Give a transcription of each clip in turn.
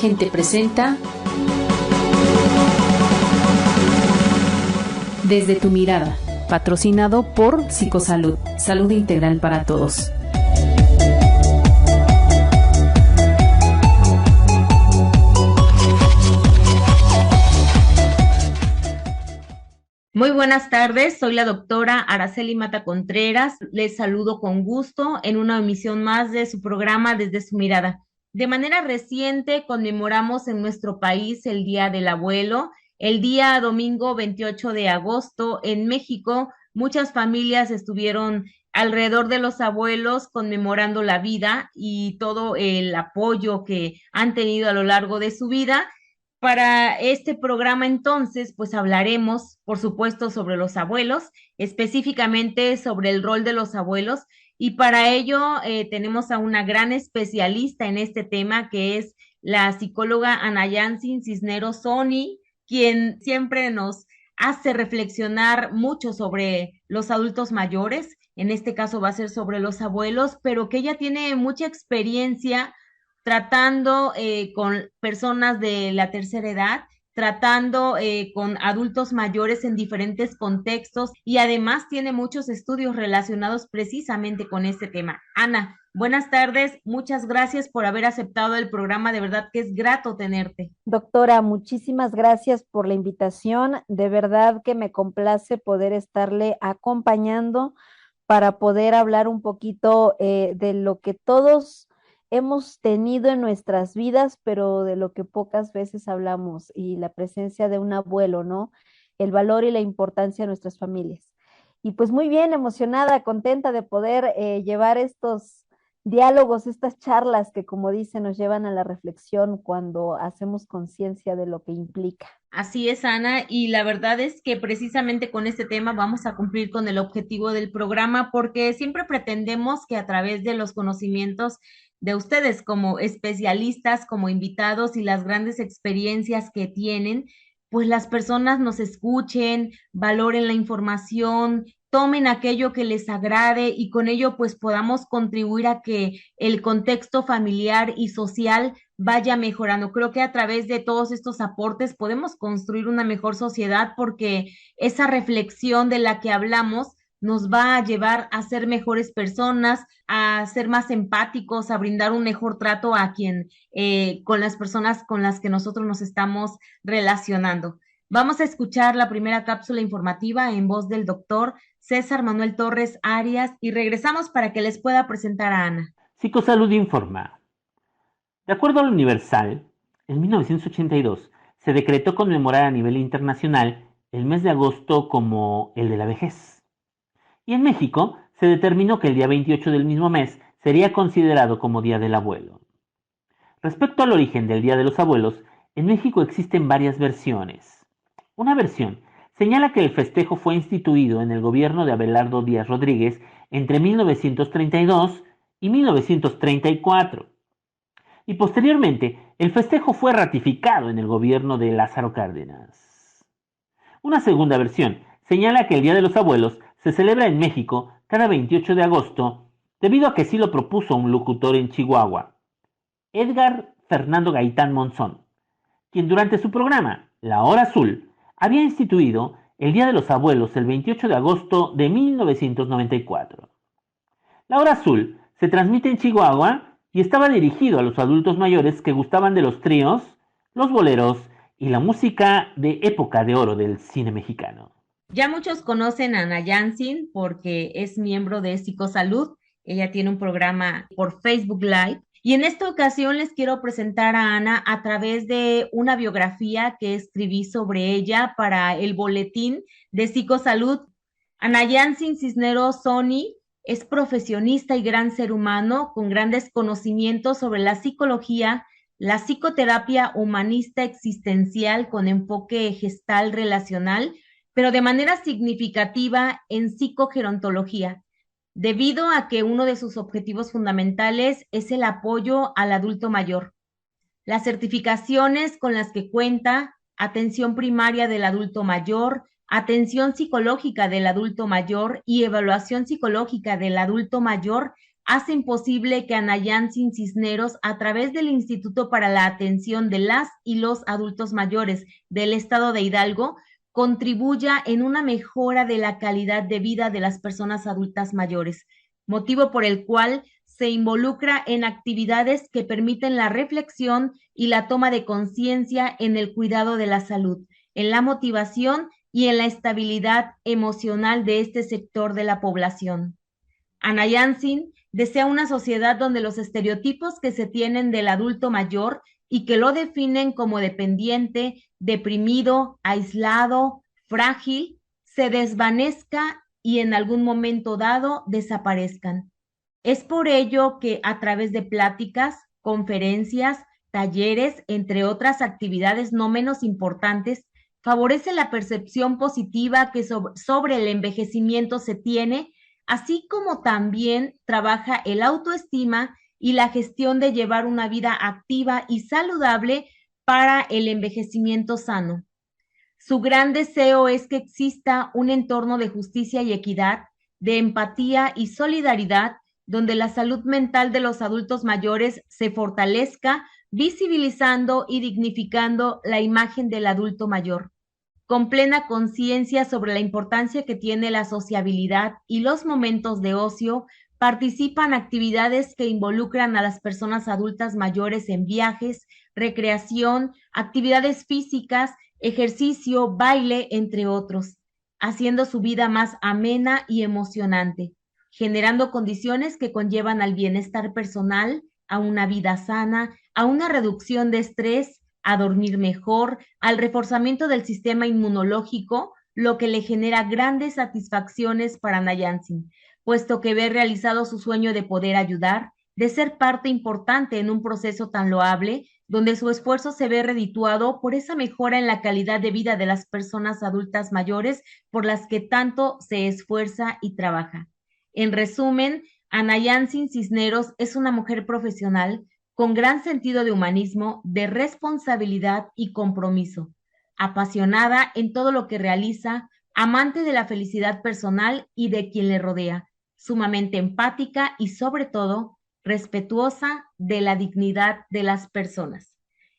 Gente presenta Desde tu mirada, patrocinado por Psicosalud, salud integral para todos. Muy buenas tardes, soy la doctora Araceli Mata Contreras. Les saludo con gusto en una emisión más de su programa Desde su mirada. De manera reciente conmemoramos en nuestro país el Día del Abuelo. El día domingo 28 de agosto en México, muchas familias estuvieron alrededor de los abuelos conmemorando la vida y todo el apoyo que han tenido a lo largo de su vida. Para este programa entonces, pues hablaremos, por supuesto, sobre los abuelos, específicamente sobre el rol de los abuelos, y para ello tenemos a una gran especialista en este tema, que es la psicóloga Ana Yansin Cisneros Sony, quien siempre nos hace reflexionar mucho sobre los adultos mayores. En este caso va a ser sobre los abuelos, pero que ella tiene mucha experiencia tratando con personas de la tercera edad, tratando con adultos mayores en diferentes contextos, y además tiene muchos estudios relacionados precisamente con este tema. Ana, buenas tardes, muchas gracias por haber aceptado el programa, de verdad que es grato tenerte. Doctora, muchísimas gracias por la invitación. De verdad que me complace poder estarle acompañando para poder hablar un poquito de lo que todos hemos tenido en nuestras vidas, pero de lo que pocas veces hablamos, y la presencia de un abuelo, ¿no? El valor y la importancia de nuestras familias. Y pues muy bien, emocionada, contenta de poder llevar estos diálogos, estas charlas que, como dice, nos llevan a la reflexión cuando hacemos conciencia de lo que implica. Así es, Ana, y la verdad es que precisamente con este tema vamos a cumplir con el objetivo del programa, porque siempre pretendemos que a través de los conocimientos de ustedes como especialistas, como invitados y las grandes experiencias que tienen, pues las personas nos escuchen, valoren la información, tomen aquello que les agrade, y con ello pues podamos contribuir a que el contexto familiar y social vaya mejorando. Creo que a través de todos estos aportes podemos construir una mejor sociedad, porque esa reflexión de la que hablamos nos va a llevar a ser mejores personas, a ser más empáticos, a brindar un mejor trato a con las personas con las que nosotros nos estamos relacionando. Vamos a escuchar la primera cápsula informativa en voz del doctor César Manuel Torres Arias, y regresamos para que les pueda presentar a Ana. Psicosalud informa. De acuerdo al Universal, en 1982 se decretó conmemorar a nivel internacional el mes de agosto como el de la vejez. Y en México se determinó que el día 28 del mismo mes sería considerado como Día del Abuelo. Respecto al origen del Día de los Abuelos, en México existen varias versiones. Una versión señala que el festejo fue instituido en el gobierno de Abelardo Díaz Rodríguez entre 1932 y 1934. Y posteriormente, el festejo fue ratificado en el gobierno de Lázaro Cárdenas. Una segunda versión señala que el Día de los Abuelos se celebra en México cada 28 de agosto debido a que sí lo propuso un locutor en Chihuahua, Edgar Fernando Gaitán Monzón, quien durante su programa La Hora Azul había instituido el Día de los Abuelos el 28 de agosto de 1994. La Hora Azul se transmite en Chihuahua y estaba dirigido a los adultos mayores que gustaban de los tríos, los boleros y la música de época de oro del cine mexicano. Ya muchos conocen a Ana Yansin porque es miembro de Psicosalud. Ella tiene un programa por Facebook Live. Y en esta ocasión les quiero presentar a Ana a través de una biografía que escribí sobre ella para el boletín de Psicosalud. Ana Yansin Cisneros Sony es profesionista y gran ser humano con grandes conocimientos sobre la psicología, la psicoterapia humanista existencial con enfoque gestal relacional, pero de manera significativa en psicogerontología, debido a que uno de sus objetivos fundamentales es el apoyo al adulto mayor. Las certificaciones con las que cuenta: atención primaria del adulto mayor, atención psicológica del adulto mayor y evaluación psicológica del adulto mayor, hacen posible que Ana Yansin Cisneros, a través del Instituto para la Atención de las y los Adultos Mayores del Estado de Hidalgo, contribuya en una mejora de la calidad de vida de las personas adultas mayores, motivo por el cual se involucra en actividades que permiten la reflexión y la toma de conciencia en el cuidado de la salud, en la motivación y en la estabilidad emocional de este sector de la población. Ana Yansin desea una sociedad donde los estereotipos que se tienen del adulto mayor y que lo definen como dependiente, deprimido, aislado, frágil, se desvanezca y en algún momento dado desaparezcan. Es por ello que a través de pláticas, conferencias, talleres, entre otras actividades no menos importantes, favorece la percepción positiva que sobre el envejecimiento se tiene, así como también trabaja el autoestima y la gestión de llevar una vida activa y saludable para el envejecimiento sano. Su gran deseo es que exista un entorno de justicia y equidad, de empatía y solidaridad, donde la salud mental de los adultos mayores se fortalezca, visibilizando y dignificando la imagen del adulto mayor. Con plena conciencia sobre la importancia que tiene la sociabilidad y los momentos de ocio, participan actividades que involucran a las personas adultas mayores en viajes, recreación, actividades físicas, ejercicio, baile, entre otros, haciendo su vida más amena y emocionante, generando condiciones que conllevan al bienestar personal, a una vida sana, a una reducción de estrés, a dormir mejor, al reforzamiento del sistema inmunológico, lo que le genera grandes satisfacciones para Ana Yansin, puesto que ve realizado su sueño de poder ayudar, de ser parte importante en un proceso tan loable, donde su esfuerzo se ve redituado por esa mejora en la calidad de vida de las personas adultas mayores por las que tanto se esfuerza y trabaja. En resumen, Ana Yansin Cisneros es una mujer profesional con gran sentido de humanismo, de responsabilidad y compromiso, apasionada en todo lo que realiza, amante de la felicidad personal y de quien le rodea, sumamente empática y sobre todo respetuosa de la dignidad de las personas.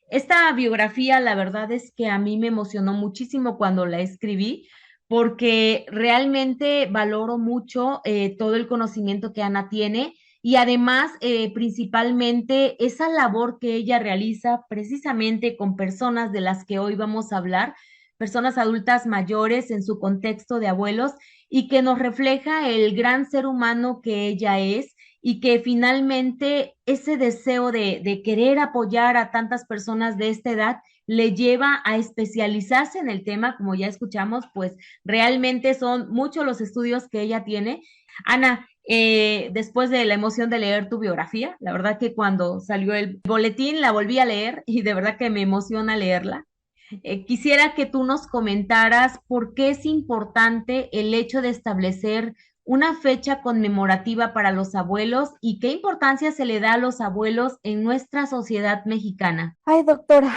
Esta biografía, la verdad es que a mí me emocionó muchísimo cuando la escribí, porque realmente valoro mucho todo el conocimiento que Ana tiene y además principalmente esa labor que ella realiza precisamente con personas de las que hoy vamos a hablar, personas adultas mayores en su contexto de abuelos y que nos refleja el gran ser humano que ella es y que finalmente ese deseo de querer apoyar a tantas personas de esta edad le lleva a especializarse en el tema, como ya escuchamos, pues realmente son muchos los estudios que ella tiene. Ana, después de la emoción de leer tu biografía, la verdad que cuando salió el boletín la volví a leer y de verdad que me emociona leerla. Quisiera que tú nos comentaras por qué es importante el hecho de establecer una fecha conmemorativa para los abuelos y qué importancia se le da a los abuelos en nuestra sociedad mexicana. Ay, doctora,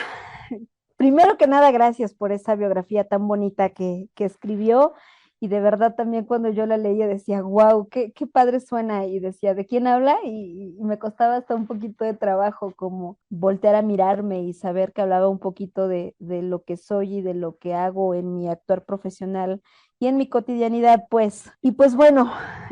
primero que nada, gracias por esa biografía tan bonita que escribió. Y de verdad también cuando yo la leía decía, wow, qué padre suena. Y decía, ¿de quién habla? Y me costaba hasta un poquito de trabajo como voltear a mirarme y saber que hablaba un poquito de lo que soy y de lo que hago en mi actuar profesional y en mi cotidianidad, pues. Y pues bueno,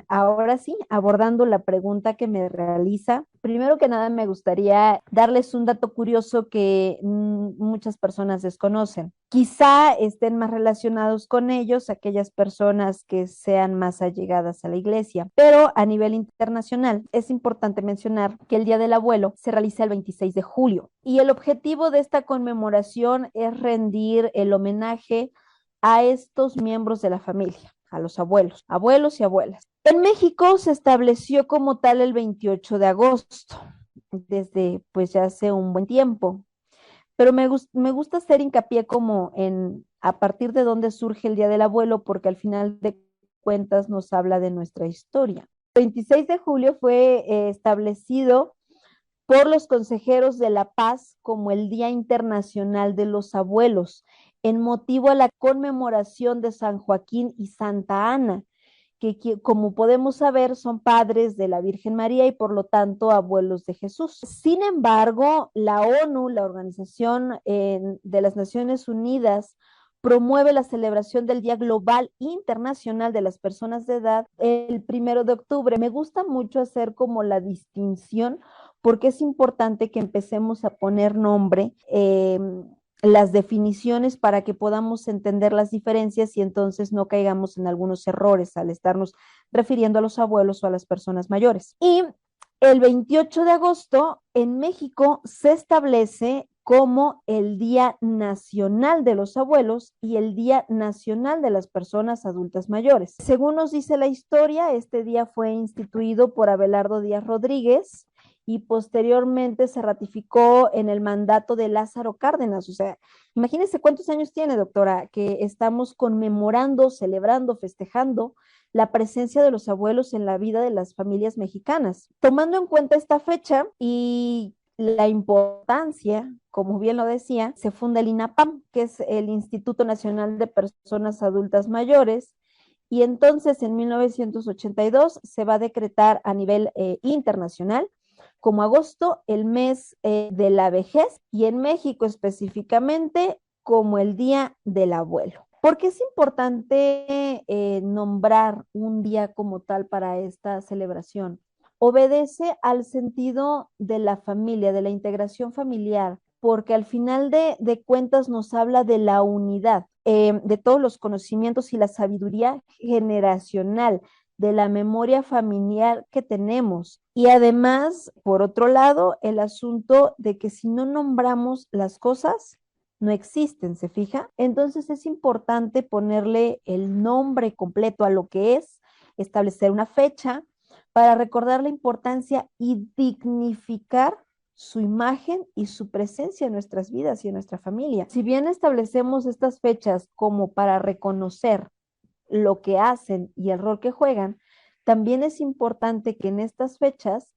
ahora sí, abordando la pregunta que me realiza, primero que nada me gustaría darles un dato curioso que muchas personas desconocen. Quizá estén más relacionados con ellos aquellas personas que sean más allegadas a la iglesia, pero a nivel internacional es importante mencionar que el Día del Abuelo se realiza el 26 de julio y el objetivo de esta conmemoración es rendir el homenaje a estos miembros de la familia, a los abuelos y abuelas. En México se estableció como tal el 28 de agosto, desde pues ya hace un buen tiempo, pero me gusta hacer hincapié como en a partir de dónde surge el Día del Abuelo, porque al final de cuentas nos habla de nuestra historia. El 26 de julio fue establecido por los consejeros de la paz como el Día Internacional de los Abuelos, en motivo a la conmemoración de San Joaquín y Santa Ana, como podemos saber, son padres de la Virgen María y por lo tanto abuelos de Jesús. Sin embargo, la ONU, la Organización de las Naciones Unidas, promueve la celebración del Día Global Internacional de las Personas de Edad el 1 de octubre. Me gusta mucho hacer como la distinción porque es importante que empecemos a poner nombre, las definiciones para que podamos entender las diferencias y entonces no caigamos en algunos errores al estarnos refiriendo a los abuelos o a las personas mayores. Y el 28 de agosto en México se establece como el Día Nacional de los Abuelos y el Día Nacional de las Personas Adultas Mayores. Según nos dice la historia, este día fue instituido por Abelardo Díaz Rodríguez y posteriormente se ratificó en el mandato de Lázaro Cárdenas. O sea, imagínense cuántos años tiene, doctora, que estamos conmemorando, celebrando, festejando la presencia de los abuelos en la vida de las familias mexicanas. Tomando en cuenta esta fecha y la importancia, como bien lo decía, se funda el INAPAM, que es el Instituto Nacional de Personas Adultas Mayores, y entonces en 1982 se va a decretar a nivel internacional como agosto el mes de la vejez y en México específicamente como el Día del Abuelo. ¿Por qué es importante nombrar un día como tal para esta celebración? Obedece al sentido de la familia, de la integración familiar, porque al final de cuentas nos habla de la unidad, de todos los conocimientos y la sabiduría generacional, de la memoria familiar que tenemos. Y además, por otro lado, el asunto de que si no nombramos las cosas, no existen, ¿se fija? Entonces es importante ponerle el nombre completo a lo que es, establecer una fecha para recordar la importancia y dignificar su imagen y su presencia en nuestras vidas y en nuestra familia. Si bien establecemos estas fechas como para reconocer lo que hacen y el rol que juegan, también es importante que en estas fechas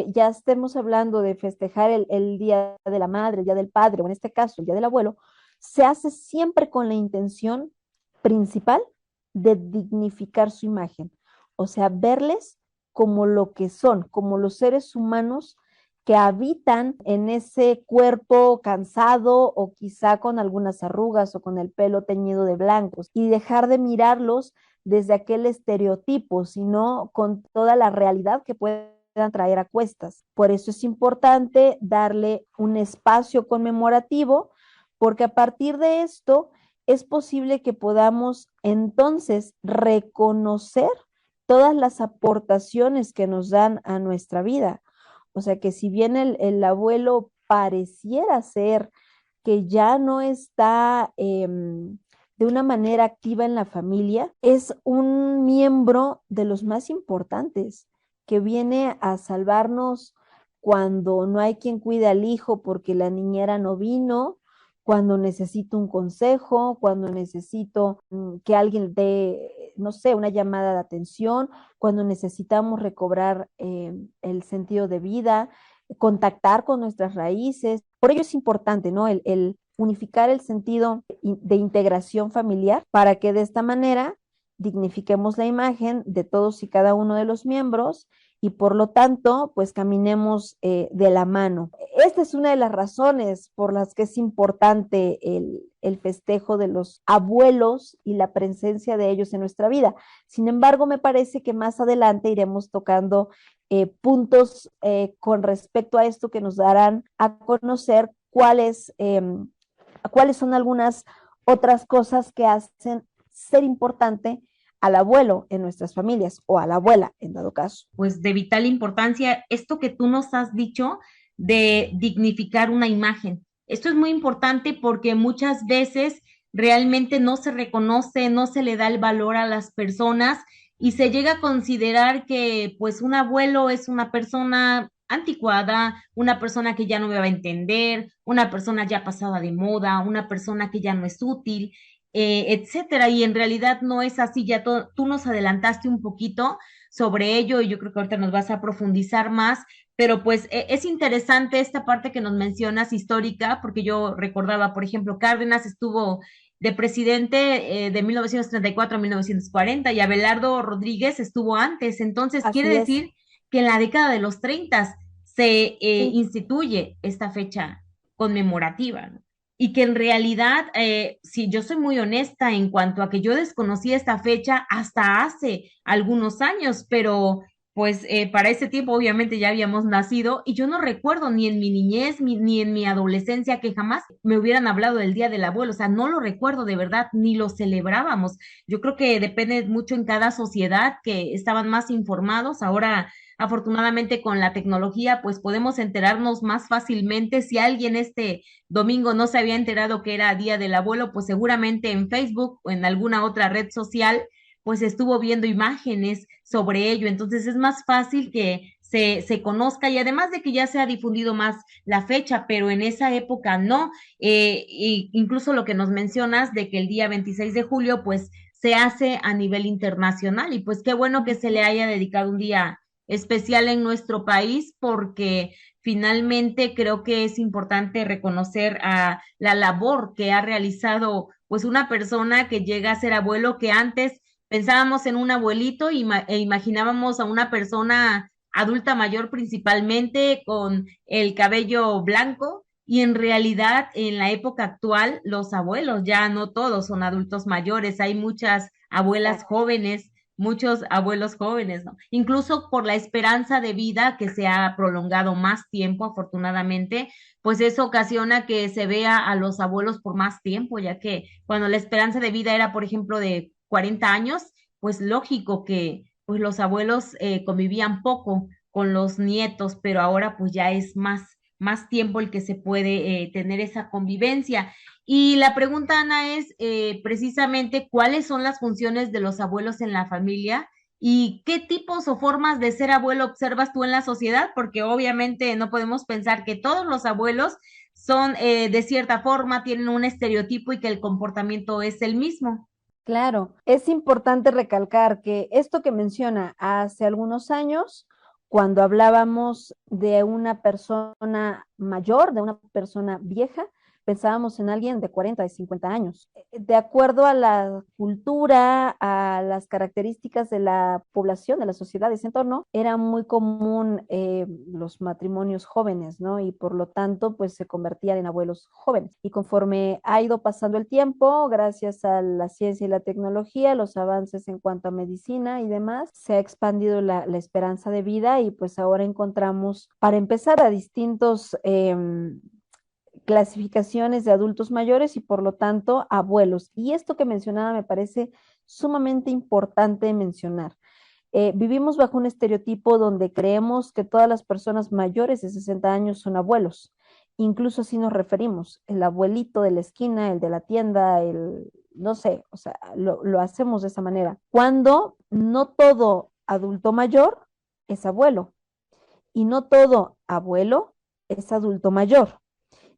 ya estemos hablando de festejar el Día de la Madre, el Día del Padre, o en este caso el Día del Abuelo, se hace siempre con la intención principal de dignificar su imagen, o sea, verles como lo que son, como los seres humanos que habitan en ese cuerpo cansado o quizá con algunas arrugas o con el pelo teñido de blancos y dejar de mirarlos desde aquel estereotipo, sino con toda la realidad que puedan traer a cuestas. Por eso es importante darle un espacio conmemorativo, porque a partir de esto es posible que podamos entonces reconocer todas las aportaciones que nos dan a nuestra vida. O sea que si bien el abuelo pareciera ser que ya no está de una manera activa en la familia, es un miembro de los más importantes que viene a salvarnos cuando no hay quien cuide al hijo porque la niñera no vino, cuando necesito un consejo, cuando necesito que alguien dé, no sé, una llamada de atención, cuando necesitamos recobrar el sentido de vida, contactar con nuestras raíces. Por ello es importante, ¿no? El unificar el sentido de integración familiar para que de esta manera dignifiquemos la imagen de todos y cada uno de los miembros y por lo tanto, pues caminemos de la mano. Esta es una de las razones por las que es importante el festejo de los abuelos y la presencia de ellos en nuestra vida. Sin embargo, me parece que más adelante iremos tocando puntos con respecto a esto que nos darán a conocer cuáles son algunas otras cosas que hacen ser importante al abuelo en nuestras familias o a la abuela en dado caso. Pues de vital importancia esto que tú nos has dicho de dignificar una imagen. Esto es muy importante porque muchas veces realmente no se reconoce, no se le da el valor a las personas y se llega a considerar que pues un abuelo es una persona anticuada, una persona que ya no me va a entender, una persona ya pasada de moda, una persona que ya no es útil, etcétera. Y en realidad no es así. Ya tú nos adelantaste un poquito sobre ello y yo creo que ahorita nos vas a profundizar más, pero pues es interesante esta parte que nos mencionas histórica, porque yo recordaba, por ejemplo, Cárdenas estuvo de presidente de 1934 a 1940 y Abelardo Rodríguez estuvo antes. Entonces, quiere Así es, decir que en la década de los 30 se sí. instituye esta fecha conmemorativa, ¿no? Y que en realidad, si yo soy muy honesta en cuanto a que yo desconocí esta fecha hasta hace algunos años, pero pues para ese tiempo obviamente ya habíamos nacido y yo no recuerdo ni en mi niñez ni en mi adolescencia que jamás me hubieran hablado del Día del Abuelo, o sea, no lo recuerdo de verdad, ni lo celebrábamos. Yo creo que depende mucho en cada sociedad que estaban más informados. Ahora, afortunadamente con la tecnología, pues podemos enterarnos más fácilmente. Si alguien este domingo no se había enterado que era Día del Abuelo, pues seguramente en Facebook o en alguna otra red social pues estuvo viendo imágenes sobre ello, entonces es más fácil que se conozca y además de que ya se ha difundido más la fecha, pero en esa época no, incluso lo que nos mencionas de que el día 26 de julio pues se hace a nivel internacional y pues qué bueno que se le haya dedicado un día especial en nuestro país porque finalmente creo que es importante reconocer a la labor que ha realizado pues una persona que llega a ser abuelo que antes pensábamos en un abuelito e imaginábamos a una persona adulta mayor principalmente con el cabello blanco y en realidad en la época actual los abuelos ya no todos son adultos mayores, hay muchas abuelas Exacto. jóvenes, muchos abuelos jóvenes, ¿no? Incluso por la esperanza de vida que se ha prolongado más tiempo, afortunadamente, pues eso ocasiona que se vea a los abuelos por más tiempo, ya que cuando la esperanza de vida era, por ejemplo, de 40 años, pues lógico que pues los abuelos convivían poco con los nietos, pero ahora pues ya es más tiempo el que se puede tener esa convivencia. Y la pregunta, Ana, es precisamente cuáles son las funciones de los abuelos en la familia y qué tipos o formas de ser abuelo observas tú en la sociedad, porque obviamente no podemos pensar que todos los abuelos son de cierta forma, tienen un estereotipo y que el comportamiento es el mismo. Claro, es importante recalcar que esto que menciona hace algunos años, cuando hablábamos de una persona mayor, de una persona vieja, pensábamos en alguien de 40, de 50 años. De acuerdo a la cultura, a las características de la población, de la sociedad, de ese entorno, era muy común los matrimonios jóvenes, ¿no? Y por lo tanto, pues se convertían en abuelos jóvenes. Y conforme ha ido pasando el tiempo, gracias a la ciencia y la tecnología, los avances en cuanto a medicina y demás, se ha expandido la esperanza de vida y pues ahora encontramos, para empezar, a distintos clasificaciones de adultos mayores y por lo tanto abuelos. Y esto que mencionaba me parece sumamente importante mencionar. Vivimos bajo un estereotipo donde creemos que todas las personas mayores de 60 años son abuelos. Incluso así nos referimos, el abuelito de la esquina, el de la tienda, el, no sé, o sea, lo hacemos de esa manera. Cuando no todo adulto mayor es abuelo y no todo abuelo es adulto mayor.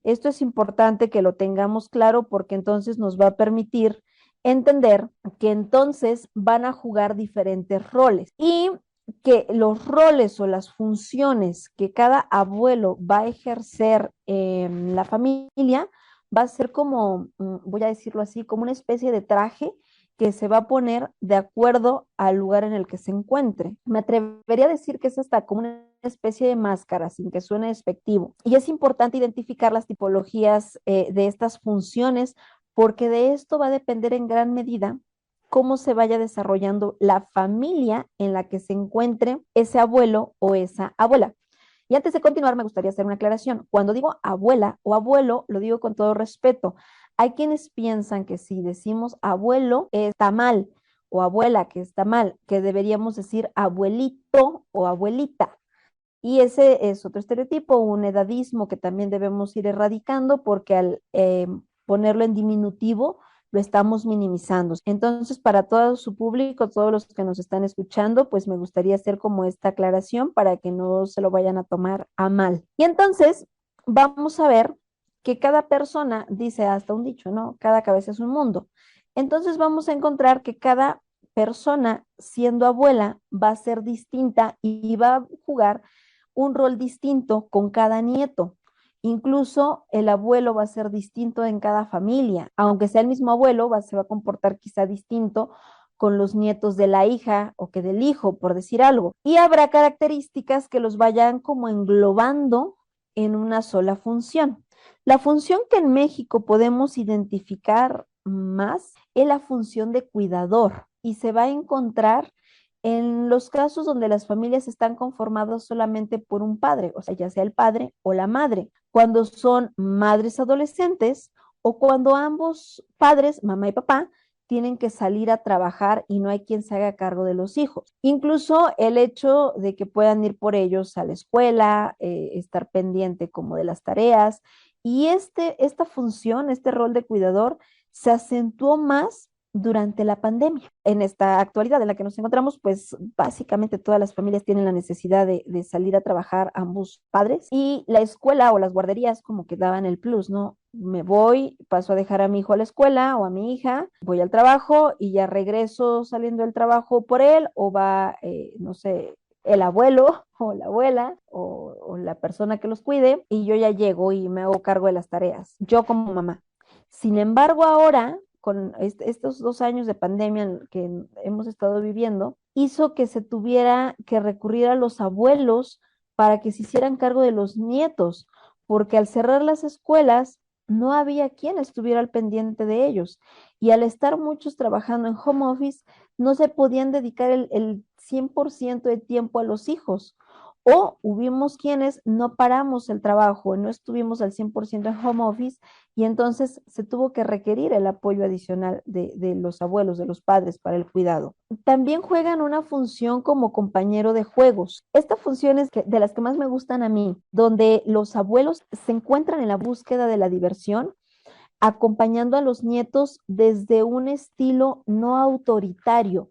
Esto es importante que lo tengamos claro porque entonces nos va a permitir entender que entonces van a jugar diferentes roles y que los roles o las funciones que cada abuelo va a ejercer en la familia va a ser como, voy a decirlo así, como una especie de traje que se va a poner de acuerdo al lugar en el que se encuentre. Me atrevería a decir que es hasta como una especie de máscara, sin que suene despectivo. Y es importante identificar las tipologías de estas funciones, porque de esto va a depender en gran medida cómo se vaya desarrollando la familia en la que se encuentre ese abuelo o esa abuela. Y antes de continuar, me gustaría hacer una aclaración. Cuando digo abuela o abuelo, lo digo con todo respeto. Hay quienes piensan que si decimos abuelo está mal o abuela que está mal, que deberíamos decir abuelito o abuelita. Y ese es otro estereotipo, un edadismo que también debemos ir erradicando porque al ponerlo en diminutivo lo estamos minimizando. Entonces, para todo su público, todos los que nos están escuchando, pues me gustaría hacer como esta aclaración para que no se lo vayan a tomar a mal. Y entonces, vamos a ver que cada persona, dice hasta un dicho, ¿no? Cada cabeza es un mundo. Entonces, vamos a encontrar que cada persona, siendo abuela, va a ser distinta y va a jugar un rol distinto con cada nieto. Incluso el abuelo va a ser distinto en cada familia, aunque sea el mismo abuelo, se va a comportar quizá distinto con los nietos de la hija o que del hijo, por decir algo. Y habrá características que los vayan como englobando en una sola función. La función que en México podemos identificar más es la función de cuidador y se va a encontrar en los casos donde las familias están conformadas solamente por un padre, o sea, ya sea el padre o la madre, cuando son madres adolescentes o cuando ambos padres, mamá y papá, tienen que salir a trabajar y no hay quien se haga cargo de los hijos. Incluso el hecho de que puedan ir por ellos a la escuela, estar pendiente como de las tareas, y esta función, este rol de cuidador, se acentuó más durante la pandemia. En esta actualidad en la que nos encontramos, pues básicamente todas las familias tienen la necesidad de salir a trabajar ambos padres y la escuela o las guarderías como que daban el plus, ¿no? Me voy, paso a dejar a mi hijo a la escuela o a mi hija, voy al trabajo y ya regreso saliendo del trabajo por él o va, no sé, el abuelo o la abuela o la persona que los cuide y yo ya llego y me hago cargo de las tareas, yo como mamá. Sin embargo, ahora con estos 2 años de pandemia que hemos estado viviendo, hizo que se tuviera que recurrir a los abuelos para que se hicieran cargo de los nietos, porque al cerrar las escuelas no había quien estuviera al pendiente de ellos. Y al estar muchos trabajando en home office, no se podían dedicar el 100% de tiempo a los hijos. O hubimos quienes no paramos el trabajo, no estuvimos al 100% en home office y entonces se tuvo que requerir el apoyo adicional de los abuelos, de los padres para el cuidado. También juegan una función como compañero de juegos. Esta función es de las que más me gustan a mí, donde los abuelos se encuentran en la búsqueda de la diversión, acompañando a los nietos desde un estilo no autoritario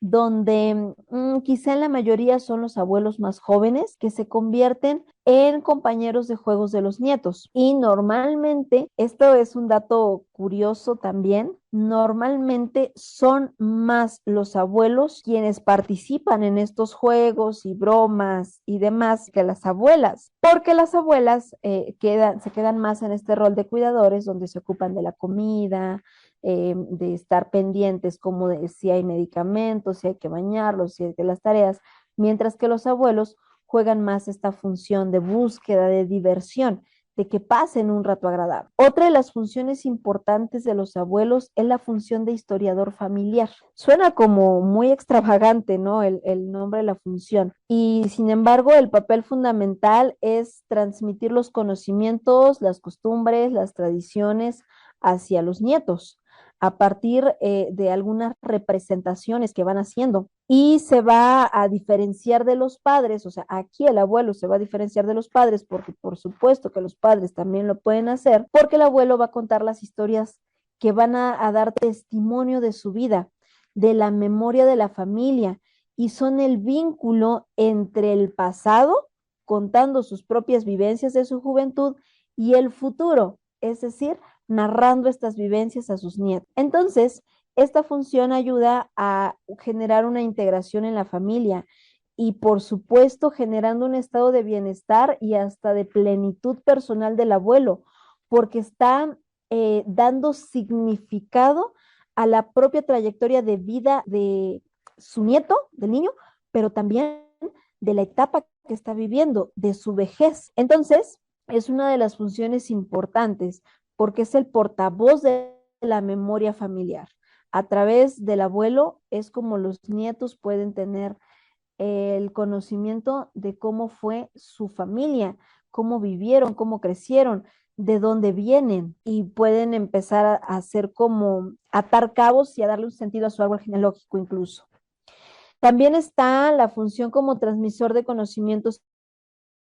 donde quizá en la mayoría son los abuelos más jóvenes que se convierten en compañeros de juegos de los nietos. Y normalmente, esto es un dato curioso también, normalmente son más los abuelos quienes participan en estos juegos y bromas y demás que las abuelas, porque las abuelas se quedan más en este rol de cuidadores donde se ocupan de la comida, de estar pendientes como de si hay medicamentos, si hay que bañarlos, si hay que las tareas, mientras que los abuelos juegan más esta función de búsqueda, de diversión, de que pasen un rato agradable. Otra de las funciones importantes de los abuelos es la función de historiador familiar. Suena como muy extravagante, ¿no? El nombre de la función. Y sin embargo, el papel fundamental es transmitir los conocimientos, las costumbres, las tradiciones hacia los nietos a partir de algunas representaciones que van haciendo y se va a diferenciar de los padres, o sea, aquí el abuelo se va a diferenciar de los padres porque por supuesto que los padres también lo pueden hacer, porque el abuelo va a contar las historias que van a dar testimonio de su vida, de la memoria de la familia y son el vínculo entre el pasado, contando sus propias vivencias de su juventud y el futuro, es decir, narrando estas vivencias a sus nietos. Entonces, esta función ayuda a generar una integración en la familia y, por supuesto, generando un estado de bienestar y hasta de plenitud personal del abuelo, porque está dando significado a la propia trayectoria de vida de su nieto, del niño, pero también de la etapa que está viviendo, de su vejez. Entonces, es una de las funciones importantes porque es el portavoz de la memoria familiar. A través del abuelo es como los nietos pueden tener el conocimiento de cómo fue su familia, cómo vivieron, cómo crecieron, de dónde vienen y pueden empezar a hacer como atar cabos y a darle un sentido a su árbol genealógico incluso. También está la función como transmisor de conocimientos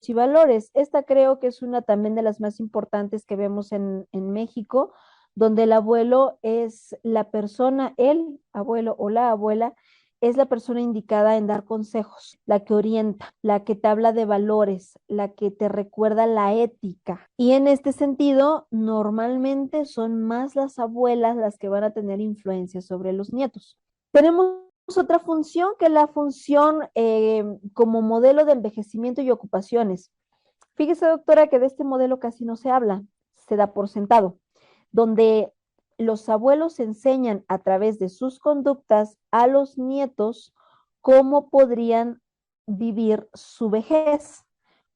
y valores. Esta creo que es una también de las más importantes que vemos en México, donde el abuelo es la persona, el abuelo o la abuela, es la persona indicada en dar consejos, la que orienta, la que te habla de valores, la que te recuerda la ética. Y en este sentido, normalmente son más las abuelas las que van a tener influencia sobre los nietos. Tenemos otra función que es la función como modelo de envejecimiento y ocupaciones. Fíjese, doctora, que de este modelo casi no se habla, se da por sentado, donde los abuelos enseñan a través de sus conductas a los nietos cómo podrían vivir su vejez,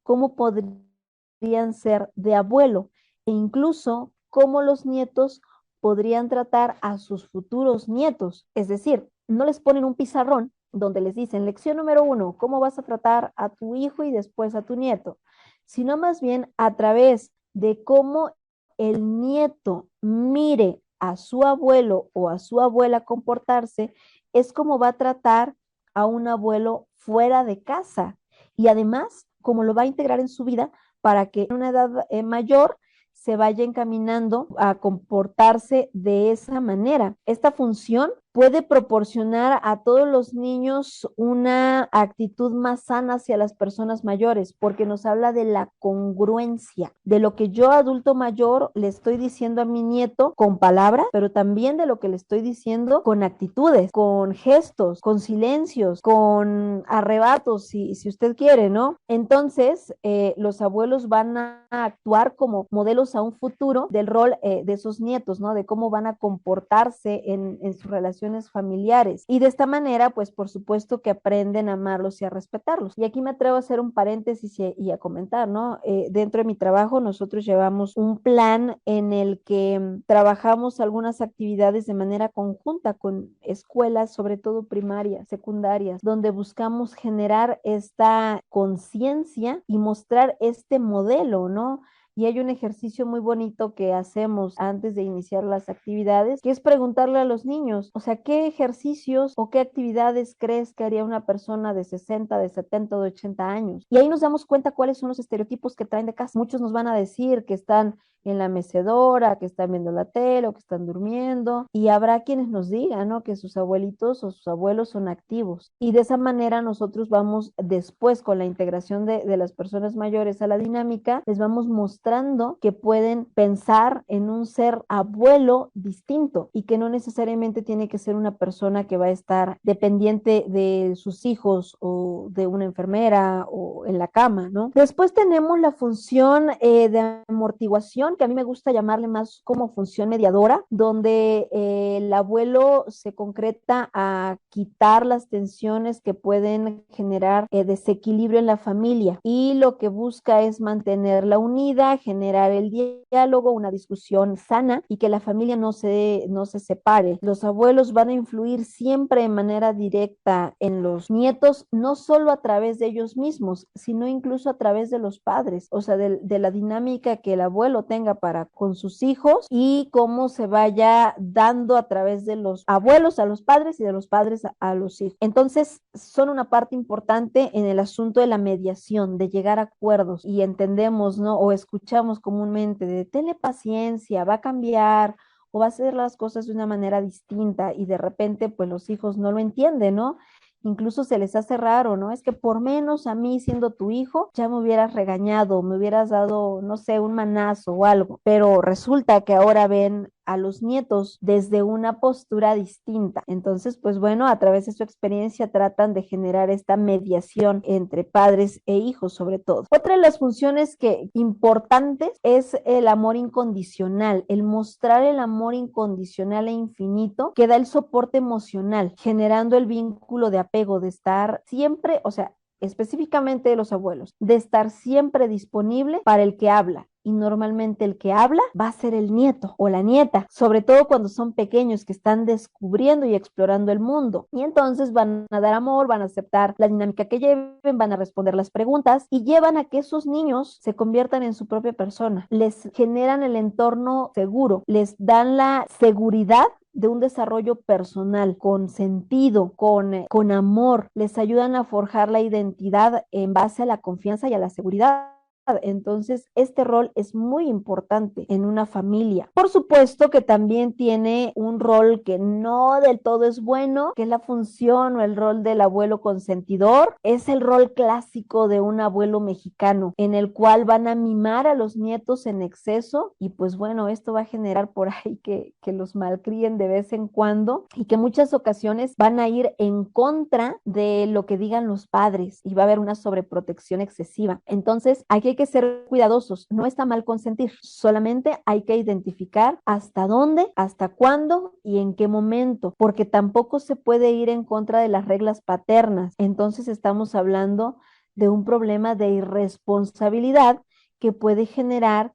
cómo podrían ser de abuelo e incluso cómo los nietos podrían tratar a sus futuros nietos. Es decir, no les ponen un pizarrón donde les dicen, lección número 1, cómo vas a tratar a tu hijo y después a tu nieto, sino más bien a través de cómo el nieto mire a su abuelo o a su abuela comportarse, es como va a tratar a un abuelo fuera de casa y además cómo lo va a integrar en su vida para que en una edad mayor se vaya encaminando a comportarse de esa manera. Esta función puede proporcionar a todos los niños una actitud más sana hacia las personas mayores, porque nos habla de la congruencia, de lo que yo adulto mayor le estoy diciendo a mi nieto con palabras, pero también de lo que le estoy diciendo con actitudes, con gestos, con silencios, con arrebatos, si usted quiere, ¿no? Entonces, los abuelos van a actuar como modelos a un futuro del rol de esos nietos, ¿no? De cómo van a comportarse en sus relaciones familiares. Y de esta manera, pues por supuesto que aprenden a amarlos y a respetarlos. Y aquí me atrevo a hacer un paréntesis y a comentar, ¿no? Dentro de mi trabajo nosotros llevamos un plan en el que trabajamos algunas actividades de manera conjunta con escuelas, sobre todo primarias, secundarias, donde buscamos generar esta conciencia y mostrar este modelo, ¿no? Y hay un ejercicio muy bonito que hacemos antes de iniciar las actividades, que es preguntarle a los niños, o sea, ¿qué ejercicios o qué actividades crees que haría una persona de 60, de 70 o de 80 años? Y ahí nos damos cuenta cuáles son los estereotipos que traen de casa. Muchos nos van a decir que están en la mecedora, que están viendo la tele o que están durmiendo, y habrá quienes nos digan, ¿no? Que sus abuelitos o sus abuelos son activos. Y de esa manera nosotros vamos después con la integración de las personas mayores a la dinámica, les vamos mostrando que pueden pensar en un ser abuelo distinto y que no necesariamente tiene que ser una persona que va a estar dependiente de sus hijos o de una enfermera o en la cama, ¿no? Después tenemos la función de amortiguación, que a mí me gusta llamarle más como función mediadora, donde el abuelo se concreta a quitar las tensiones que pueden generar desequilibrio en la familia y lo que busca es mantenerla unida, generar el diálogo, una discusión sana y que la familia no se separe. Los abuelos van a influir siempre de manera directa en los nietos, no solo a través de ellos mismos, sino incluso a través de los padres, o sea, de la dinámica que el abuelo tenga para con sus hijos y cómo se vaya dando a través de los abuelos a los padres y de los padres a los hijos. Entonces, son una parte importante en el asunto de la mediación, de llegar a acuerdos y entendemos, ¿no? O escuchamos comúnmente de tenle paciencia, va a cambiar o va a hacer las cosas de una manera distinta y de repente pues los hijos no lo entienden, ¿no? Incluso se les hace raro, ¿no? Es que por menos a mí siendo tu hijo ya me hubieras regañado, me hubieras dado, no sé, un manazo o algo, pero resulta que ahora ven a los nietos desde una postura distinta. Entonces, pues bueno, a través de su experiencia tratan de generar esta mediación entre padres e hijos, sobre todo. Otra de las funciones importantes es el amor incondicional, el mostrar el amor incondicional e infinito que da el soporte emocional, generando el vínculo de apego, de estar siempre, o sea, específicamente de los abuelos, de estar siempre disponible para el que habla. Y normalmente el que habla va a ser el nieto o la nieta, sobre todo cuando son pequeños que están descubriendo y explorando el mundo. Y entonces van a dar amor, van a aceptar la dinámica que lleven, van a responder las preguntas y llevan a que esos niños se conviertan en su propia persona. Les generan el entorno seguro, les dan la seguridad de un desarrollo personal, con sentido, con amor, les ayudan a forjar la identidad en base a la confianza y a la seguridad. Entonces, este rol es muy importante en una familia. Por supuesto que también tiene un rol que no del todo es bueno, que es la función o el rol del abuelo consentidor. Es el rol clásico de un abuelo mexicano, en el cual van a mimar a los nietos en exceso y pues bueno, esto va a generar por ahí que los malcríen de vez en cuando y que muchas ocasiones van a ir en contra de lo que digan los padres y va a haber una sobreprotección excesiva. Entonces, hay que que ser cuidadosos, no está mal consentir, solamente hay que identificar hasta dónde, hasta cuándo y en qué momento, porque tampoco se puede ir en contra de las reglas paternas. Entonces estamos hablando de un problema de irresponsabilidad que puede generar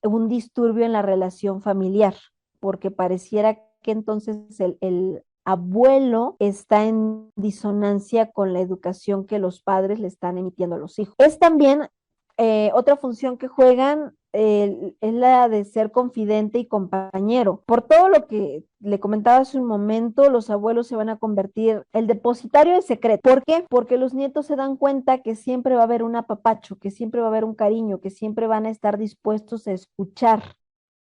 un disturbio en la relación familiar, porque pareciera que entonces el abuelo está en disonancia con la educación que los padres le están emitiendo a los hijos. Es también otra función que juegan es la de ser confidente y compañero. Por todo lo que le comentaba hace un momento, los abuelos se van a convertir el depositario de secreto. ¿Por qué? Porque los nietos se dan cuenta que siempre va a haber un apapacho, que siempre va a haber un cariño, que siempre van a estar dispuestos a escuchar.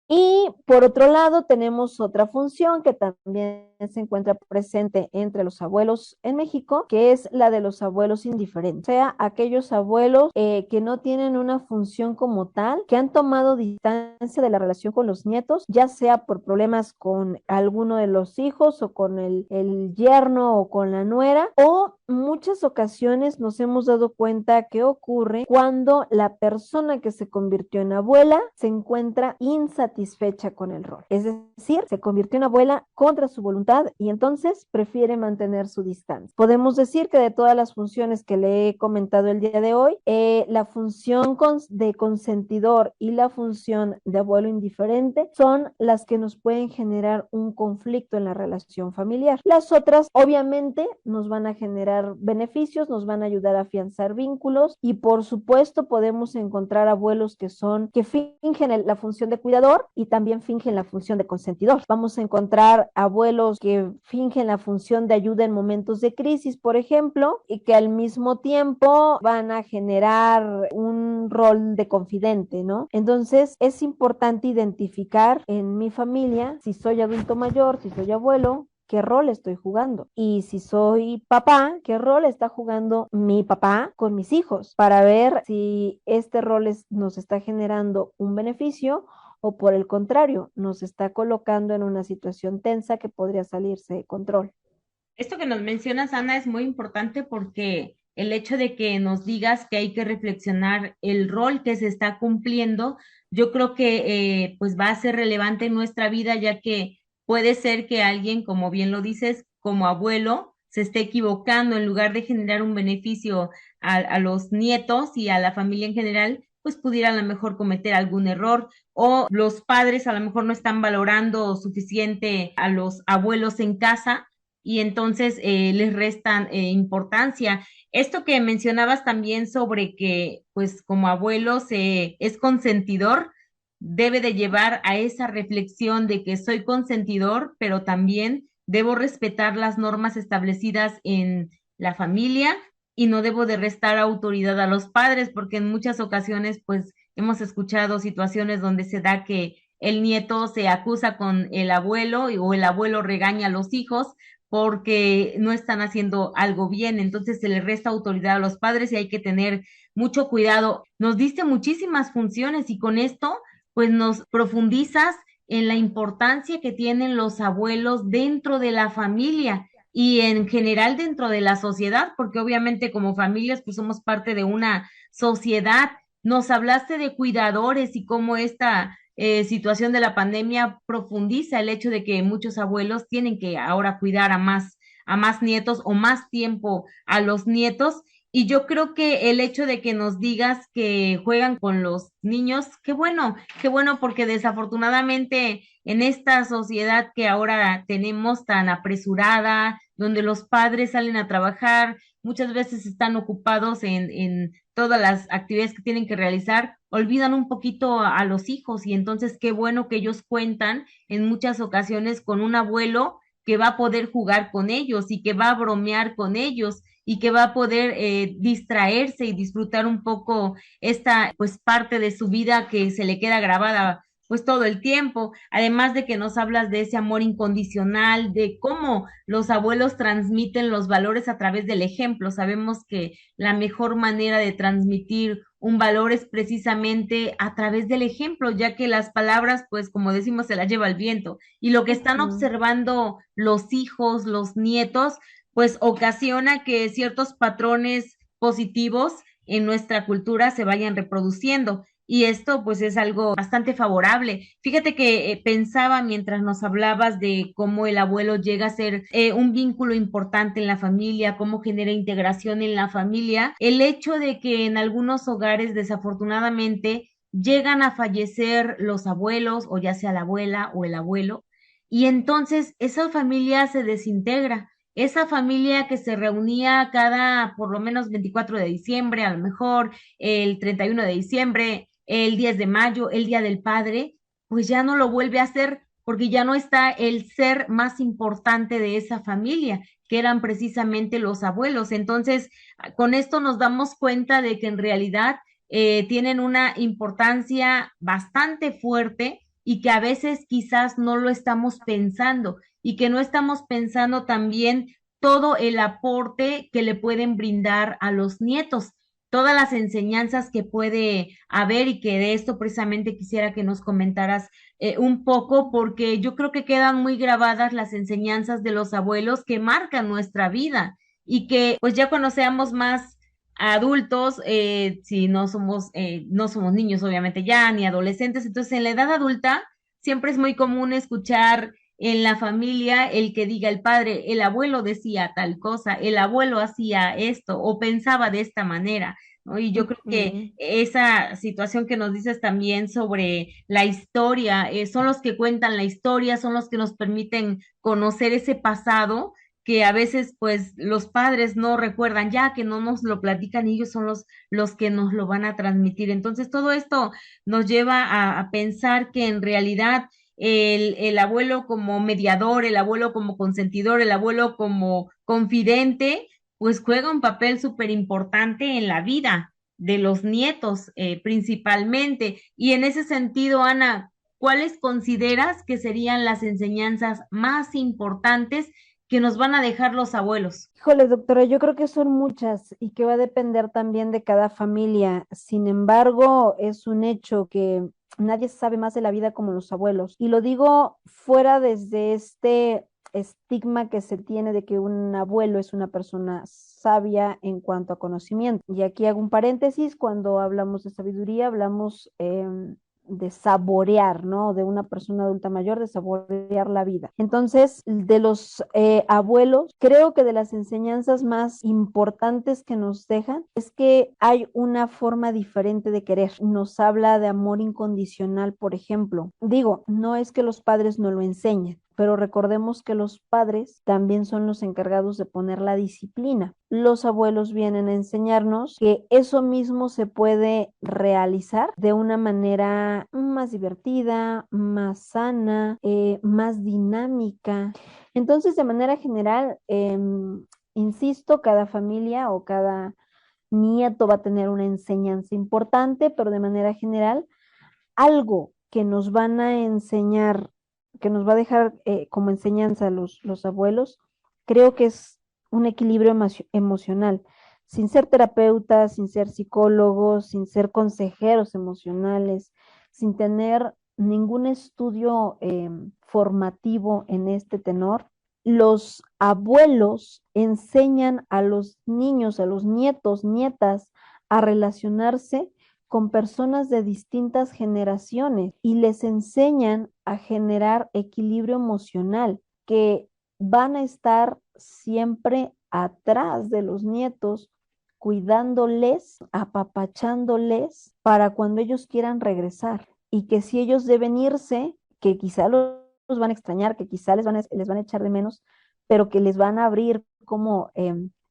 Y por otro lado, tenemos otra función que también se encuentra presente entre los abuelos en México, que es la de los abuelos indiferentes, o sea, aquellos abuelos que no tienen una función como tal, que han tomado distancia de la relación con los nietos, ya sea por problemas con alguno de los hijos o con el yerno o con la nuera, o muchas ocasiones nos hemos dado cuenta que ocurre cuando la persona que se convirtió en abuela se encuentra insatisfecha con el rol. Es decir, se convirtió en abuela contra su voluntad y entonces prefiere mantener su distancia. Podemos decir que de todas las funciones que le he comentado el día de hoy, la función de consentidor y la función de abuelo indiferente son las que nos pueden generar un conflicto en la relación familiar. Las otras, obviamente, nos van a generar beneficios, nos van a ayudar a afianzar vínculos y, por supuesto, podemos encontrar abuelos que fingen la función de cuidador y también fingen la función de consentidor. Vamos a encontrar abuelos que fingen la función de ayuda en momentos de crisis, por ejemplo, y que al mismo tiempo van a generar un rol de confidente, ¿no? Entonces, es importante identificar en mi familia si soy adulto mayor, si soy abuelo, qué rol estoy jugando. Y si soy papá, qué rol está jugando mi papá con mis hijos, para ver si este rol nos está generando un beneficio o por el contrario, nos está colocando en una situación tensa que podría salirse de control. Esto que nos mencionas, Ana, es muy importante porque el hecho de que nos digas que hay que reflexionar el rol que se está cumpliendo, yo creo que pues va a ser relevante en nuestra vida, ya que puede ser que alguien, como bien lo dices, como abuelo, se esté equivocando en lugar de generar un beneficio a los nietos y a la familia en general, pues pudiera a lo mejor cometer algún error o los padres a lo mejor no están valorando suficiente a los abuelos en casa y entonces les restan importancia. Esto que mencionabas también sobre que, pues, como abuelo es consentidor, debe de llevar a esa reflexión de que soy consentidor, pero también debo respetar las normas establecidas en la familia y no debo de restar autoridad a los padres, porque en muchas ocasiones, pues, hemos escuchado situaciones donde se da que el nieto se acusa con el abuelo o el abuelo regaña a los hijos porque no están haciendo algo bien, entonces se le resta autoridad a los padres y hay que tener mucho cuidado. Nos diste muchísimas funciones y con esto, pues nos profundizas en la importancia que tienen los abuelos dentro de la familia y en general dentro de la sociedad, porque obviamente como familias, pues somos parte de una sociedad. Nos hablaste de cuidadores y cómo esta situación de la pandemia profundiza el hecho de que muchos abuelos tienen que ahora cuidar a más nietos o más tiempo a los nietos. Y yo creo que el hecho de que nos digas que juegan con los niños, qué bueno, porque desafortunadamente en esta sociedad que ahora tenemos tan apresurada, donde los padres salen a trabajar, muchas veces están ocupados en todas las actividades que tienen que realizar, olvidan un poquito a los hijos y entonces qué bueno que ellos cuentan en muchas ocasiones con un abuelo que va a poder jugar con ellos y que va a bromear con ellos y que va a poder distraerse y disfrutar un poco esta pues parte de su vida que se le queda grabada pues todo el tiempo, además de que nos hablas de ese amor incondicional, de cómo los abuelos transmiten los valores a través del ejemplo. Sabemos que la mejor manera de transmitir un valor es precisamente a través del ejemplo, ya que las palabras, pues como decimos, se las lleva el viento. Y lo que están observando los hijos, los nietos, pues ocasiona que ciertos patrones positivos en nuestra cultura se vayan reproduciendo. Y esto pues es algo bastante favorable. Fíjate que pensaba mientras nos hablabas de cómo el abuelo llega a ser un vínculo importante en la familia, cómo genera integración en la familia, el hecho de que en algunos hogares desafortunadamente llegan a fallecer los abuelos o ya sea la abuela o el abuelo y entonces esa familia se desintegra. Esa familia que se reunía cada por lo menos 24 de diciembre, a lo mejor el 31 de diciembre, el 10 de mayo, el Día del Padre, pues ya no lo vuelve a hacer porque ya no está el ser más importante de esa familia, que eran precisamente los abuelos. Entonces, con esto nos damos cuenta de que en realidad tienen una importancia bastante fuerte y que a veces quizás no lo estamos pensando y que no estamos pensando también todo el aporte que le pueden brindar a los nietos, todas las enseñanzas que puede haber y que de esto precisamente quisiera que nos comentaras un poco, porque yo creo que quedan muy grabadas las enseñanzas de los abuelos que marcan nuestra vida y que pues ya cuando seamos más adultos, si no somos niños obviamente ya, ni adolescentes, entonces en la edad adulta siempre es muy común escuchar en la familia el que diga el padre, el abuelo decía tal cosa, el abuelo hacía esto o pensaba de esta manera, ¿no? Y yo creo que Ujú. esa situación que nos dices también sobre la historia, son los que cuentan la historia, son los que nos permiten conocer ese pasado que a veces pues los padres no recuerdan ya, que no nos lo platican y ellos son los que nos lo van a transmitir. Entonces todo esto nos lleva a pensar que en realidad el abuelo como mediador, el abuelo como consentidor, el abuelo como confidente, pues juega un papel súper importante en la vida de los nietos principalmente. Y en ese sentido, Ana, ¿cuáles consideras que serían las enseñanzas más importantes que nos van a dejar los abuelos? Híjole, doctora, yo creo que son muchas y que va a depender también de cada familia. Sin embargo, es un hecho que nadie sabe más de la vida como los abuelos. Y lo digo fuera desde este estigma que se tiene de que un abuelo es una persona sabia en cuanto a conocimiento. Y aquí hago un paréntesis, cuando hablamos de sabiduría, hablamos de saborear, ¿no? De una persona adulta mayor, de saborear la vida. Entonces, de los abuelos, creo que de las enseñanzas más importantes que nos dejan es que hay una forma diferente de querer. Nos habla de amor incondicional, por ejemplo. Digo, no es que los padres no lo enseñen, pero recordemos que los padres también son los encargados de poner la disciplina. Los abuelos vienen a enseñarnos que eso mismo se puede realizar de una manera más divertida, más sana, más dinámica. Entonces, de manera general, insisto, cada familia o cada nieto va a tener una enseñanza importante, pero de manera general, algo que nos van a enseñar, que nos va a dejar como enseñanza los abuelos, creo que es un equilibrio emocional, sin ser terapeutas, sin ser psicólogos, sin ser consejeros emocionales, sin tener ningún estudio formativo en este tenor. Los abuelos enseñan a los niños, a los nietos, nietas, a relacionarse con personas de distintas generaciones y les enseñan a generar equilibrio emocional, que van a estar siempre atrás de los nietos, cuidándoles, apapachándoles para cuando ellos quieran regresar. Y que si ellos deben irse, que quizá los van a extrañar, que quizá les van a echar de menos, pero que les van a abrir como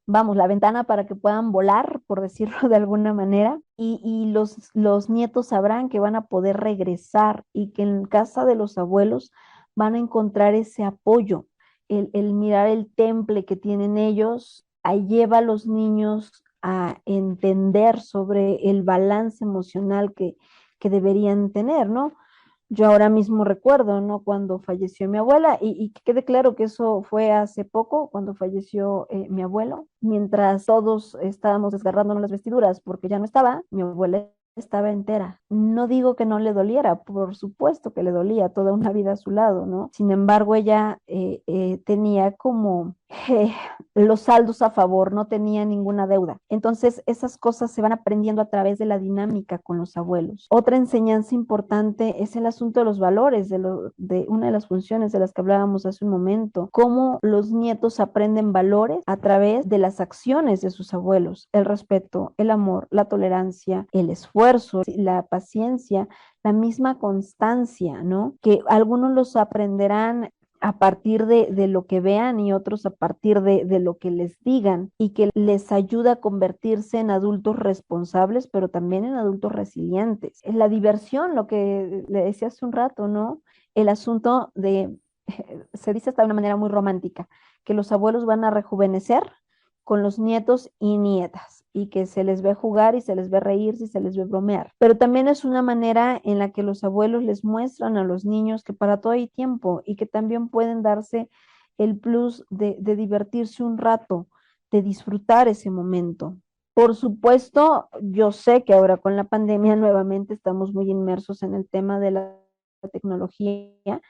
vamos, la ventana para que puedan volar, por decirlo de alguna manera, y los nietos sabrán que van a poder regresar y que en casa de los abuelos van a encontrar ese apoyo, el mirar el temple que tienen ellos, ahí lleva a los niños a entender sobre el balance emocional que deberían tener, ¿no? Yo ahora mismo recuerdo, ¿no? Cuando falleció mi abuela, y que quede claro que eso fue hace poco, cuando falleció mi abuelo, mientras todos estábamos desgarrándonos las vestiduras porque ya no estaba, mi abuela estaba entera. No digo que no le doliera, por supuesto que le dolía toda una vida a su lado, ¿no? Sin embargo, ella tenía como eh, los saldos a favor, no tenía ninguna deuda. Entonces, esas cosas se van aprendiendo a través de la dinámica con los abuelos. Otra enseñanza importante es el asunto de los valores, de una de las funciones de las que hablábamos hace un momento, cómo los nietos aprenden valores a través de las acciones de sus abuelos, el respeto, el amor, la tolerancia, el esfuerzo, la paciencia, la misma constancia, ¿no? Que algunos los aprenderán a partir de lo que vean y otros a partir de lo que les digan y que les ayuda a convertirse en adultos responsables, pero también en adultos resilientes. La diversión, lo que le decía hace un rato, ¿no? El asunto de, se dice hasta de una manera muy romántica, que los abuelos van a rejuvenecer con los nietos y nietas y que se les ve jugar y se les ve reírse y se les ve bromear. Pero también es una manera en la que los abuelos les muestran a los niños que para todo hay tiempo y que también pueden darse el plus de divertirse un rato, de disfrutar ese momento. Por supuesto, yo sé que ahora con la pandemia nuevamente estamos muy inmersos en el tema de la tecnología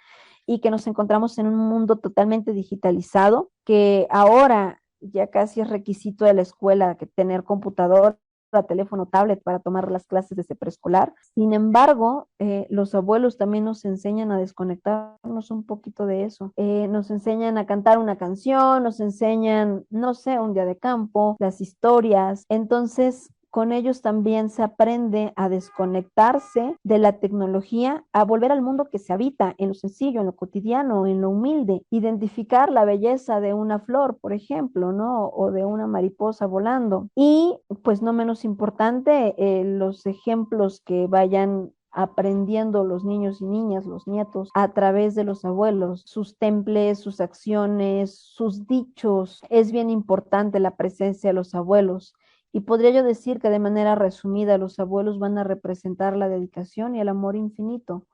y que nos encontramos en un mundo totalmente digitalizado, que ahora ya casi es requisito de la escuela que tener computadora, teléfono, tablet para tomar las clases desde preescolar. Sin embargo, los abuelos también nos enseñan a desconectarnos un poquito de eso. Nos enseñan a cantar una canción, nos enseñan, no sé, un día de campo, las historias. Entonces, con ellos también se aprende a desconectarse de la tecnología, a volver al mundo que se habita, en lo sencillo, en lo cotidiano, en lo humilde, identificar la belleza de una flor, por ejemplo, ¿no? O de una mariposa volando. Y, pues no menos importante, los ejemplos que vayan aprendiendo los niños y niñas, los nietos, a través de los abuelos, sus temples, sus acciones, sus dichos. Es bien importante la presencia de los abuelos. Y podría yo decir que de manera resumida los abuelos van a representar la dedicación y el amor infinito.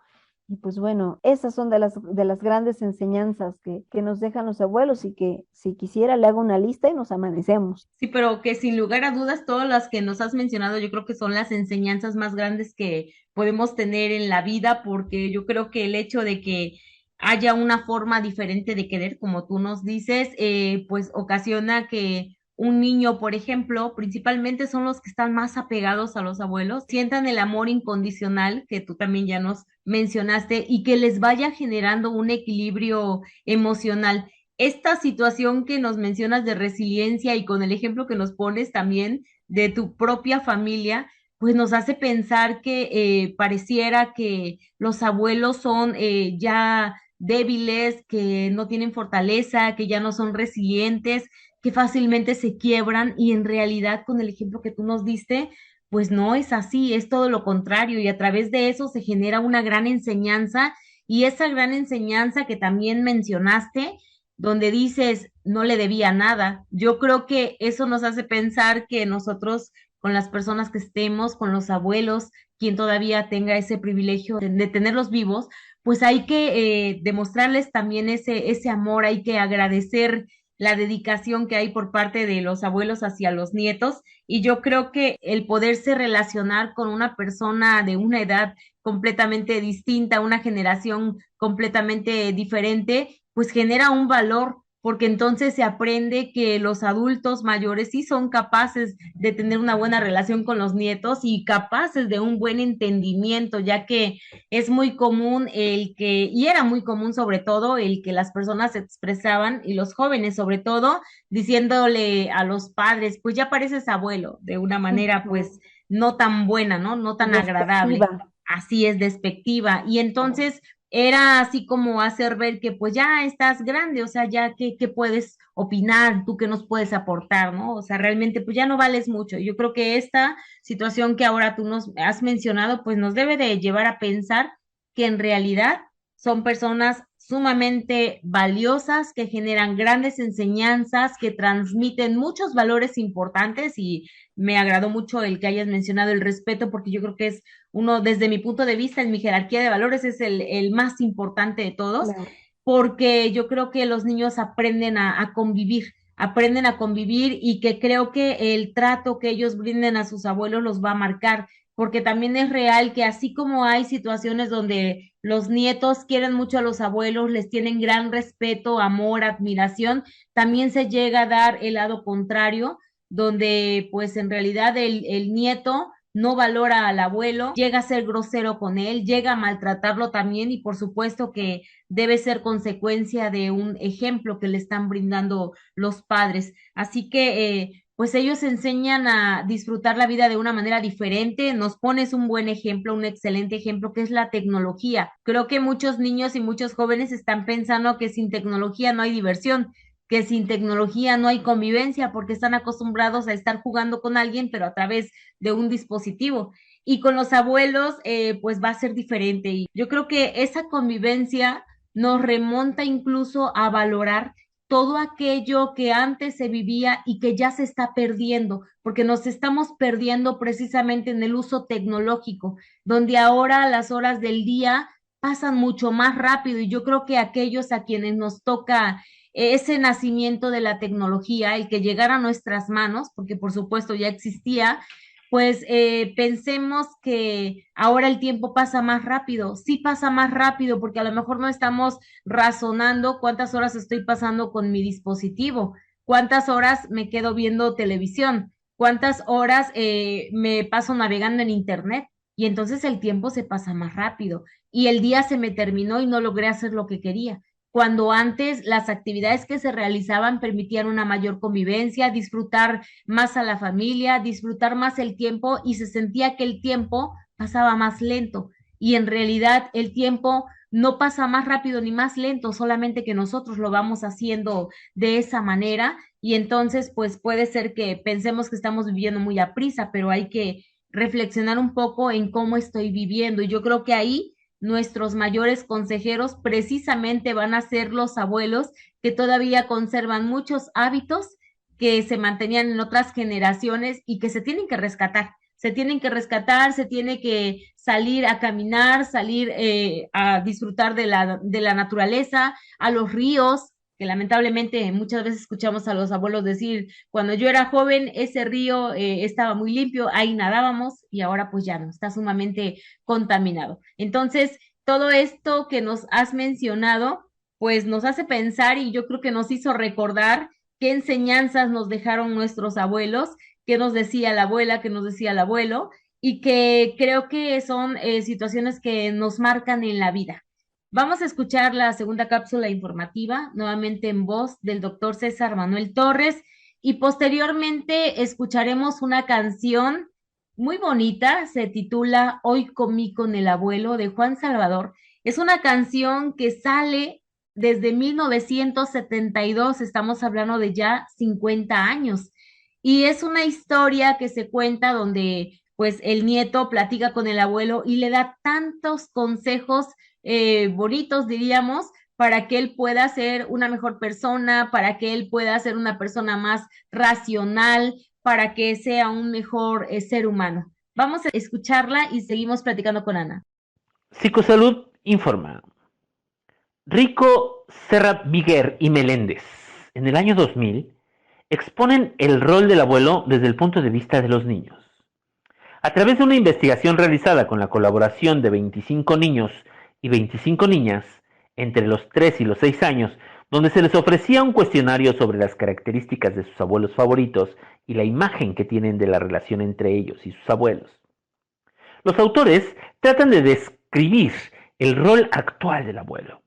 Y pues bueno, esas son de las grandes enseñanzas que nos dejan los abuelos y que si quisiera le hago una lista y nos amanecemos. Sí, pero que sin lugar a dudas, todas las que nos has mencionado, yo creo que son las enseñanzas más grandes que podemos tener en la vida, porque yo creo que el hecho de que haya una forma diferente de querer, como tú nos dices, pues ocasiona que un niño, por ejemplo, principalmente son los que están más apegados a los abuelos, sientan el amor incondicional, que tú también ya nos mencionaste, y que les vaya generando un equilibrio emocional. Esta situación que nos mencionas de resiliencia y con el ejemplo que nos pones también de tu propia familia, pues nos hace pensar que pareciera que los abuelos son ya débiles, que no tienen fortaleza, que ya no son resilientes, que fácilmente se quiebran y en realidad con el ejemplo que tú nos diste, pues no es así, es todo lo contrario y a través de eso se genera una gran enseñanza y esa gran enseñanza que también mencionaste donde dices, no le debía nada. Yo creo que eso nos hace pensar que nosotros, con las personas que estemos, con los abuelos, quien todavía tenga ese privilegio de tenerlos vivos, pues hay que demostrarles también ese amor, hay que agradecer la dedicación que hay por parte de los abuelos hacia los nietos. Y yo creo que el poderse relacionar con una persona de una edad completamente distinta, una generación completamente diferente, pues genera un valor, porque entonces se aprende que los adultos mayores sí son capaces de tener una buena relación con los nietos y capaces de un buen entendimiento, ya que es muy común y era muy común sobre todo, el que las personas se expresaban, y los jóvenes sobre todo, diciéndole a los padres, pues ya pareces abuelo, de una manera pues no tan buena, ¿no? No tan agradable. Despectiva. Así es, despectiva. Y entonces era así como hacer ver que pues ya estás grande, o sea, ya qué puedes opinar, tú qué nos puedes aportar, ¿no? O sea, realmente pues ya no vales mucho. Yo creo que esta situación que ahora tú nos has mencionado pues nos debe de llevar a pensar que en realidad son personas sumamente valiosas, que generan grandes enseñanzas, que transmiten muchos valores importantes y me agradó mucho el que hayas mencionado el respeto porque yo creo que es uno, desde mi punto de vista, en mi jerarquía de valores, es el más importante de todos, Claro. porque yo creo que los niños aprenden a convivir y que creo que el trato que ellos brinden a sus abuelos los va a marcar, porque también es real que así como hay situaciones donde los nietos quieren mucho a los abuelos, les tienen gran respeto, amor, admiración. También se llega a dar el lado contrario, donde pues en realidad el nieto no valora al abuelo, llega a ser grosero con él, llega a maltratarlo también y por supuesto que debe ser consecuencia de un ejemplo que le están brindando los padres. Así que pues ellos enseñan a disfrutar la vida de una manera diferente. Nos pones un buen ejemplo, un excelente ejemplo, que es la tecnología. Creo que muchos niños y muchos jóvenes están pensando que sin tecnología no hay diversión, que sin tecnología no hay convivencia, porque están acostumbrados a estar jugando con alguien, pero a través de un dispositivo. Y con los abuelos, pues va a ser diferente. Y yo creo que esa convivencia nos remonta incluso a valorar todo aquello que antes se vivía y que ya se está perdiendo, porque nos estamos perdiendo precisamente en el uso tecnológico, donde ahora las horas del día pasan mucho más rápido y yo creo que aquellos a quienes nos toca ese nacimiento de la tecnología, el que llegara a nuestras manos, porque por supuesto ya existía, pues pensemos que ahora el tiempo pasa más rápido. Sí pasa más rápido porque a lo mejor no estamos razonando cuántas horas estoy pasando con mi dispositivo, cuántas horas me quedo viendo televisión, cuántas horas me paso navegando en internet. Y entonces el tiempo se pasa más rápido y el día se me terminó y no logré hacer lo que quería cuando antes las actividades que se realizaban permitían una mayor convivencia, disfrutar más a la familia, disfrutar más el tiempo y se sentía que el tiempo pasaba más lento. Y en realidad el tiempo no pasa más rápido ni más lento, solamente que nosotros lo vamos haciendo de esa manera y entonces pues puede ser que pensemos que estamos viviendo muy a prisa, pero hay que reflexionar un poco en cómo estoy viviendo y yo creo que ahí nuestros mayores consejeros precisamente van a ser los abuelos que todavía conservan muchos hábitos que se mantenían en otras generaciones y que se tienen que rescatar. Se tienen que rescatar, se tiene que salir a caminar, salir a disfrutar de la naturaleza, a los ríos, que lamentablemente muchas veces escuchamos a los abuelos decir, cuando yo era joven ese río estaba muy limpio, ahí nadábamos y ahora pues ya no, está sumamente contaminado. Entonces, todo esto que nos has mencionado, pues nos hace pensar y yo creo que nos hizo recordar qué enseñanzas nos dejaron nuestros abuelos, qué nos decía la abuela, qué nos decía el abuelo, y que creo que son situaciones que nos marcan en la vida. Vamos a escuchar la segunda cápsula informativa, nuevamente en voz del doctor César Manuel Torres, y posteriormente escucharemos una canción muy bonita, se titula Hoy comí con el abuelo de Juan Salvador. Es una canción que sale desde 1972, estamos hablando de ya 50 años, y es una historia que se cuenta donde pues el nieto platica con el abuelo y le da tantos consejos bonitos, diríamos, para que él pueda ser una mejor persona, para que él pueda ser una persona más racional, para que sea un mejor ser humano. Vamos a escucharla y seguimos platicando con Ana. Psicosalud informa. Rico, Serra Viguer y Meléndez, en el año 2000, exponen el rol del abuelo desde el punto de vista de los niños. A través de una investigación realizada con la colaboración de 25 niños y 25 niñas, entre los 3 y los 6 años, donde se les ofrecía un cuestionario sobre las características de sus abuelos favoritos y la imagen que tienen de la relación entre ellos y sus abuelos. Los autores tratan de describir el rol actual del abuelo.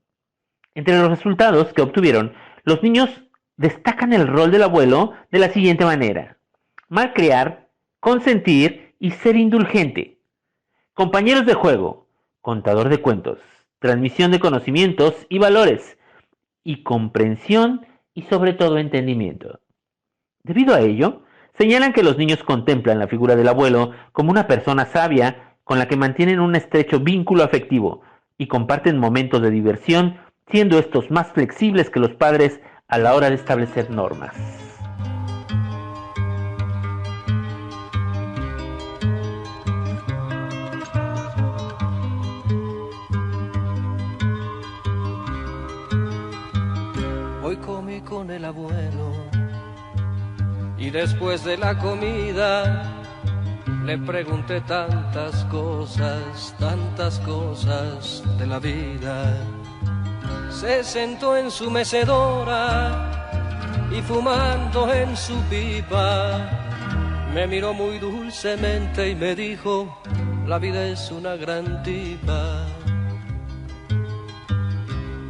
Entre los resultados que obtuvieron, los niños destacan el rol del abuelo de la siguiente manera: malcriar, consentir y ser indulgente. Compañeros de juego, contador de cuentos, transmisión de conocimientos y valores, y comprensión y sobre todo entendimiento. Debido a ello, señalan que los niños contemplan la figura del abuelo como una persona sabia con la que mantienen un estrecho vínculo afectivo y comparten momentos de diversión, siendo estos más flexibles que los padres a la hora de establecer normas. Hoy comí con el abuelo y después de la comida Le pregunté tantas cosas de la vida. Se sentó en su mecedora y fumando en su pipa, me miró muy dulcemente y me dijo: la vida es una gran tipa.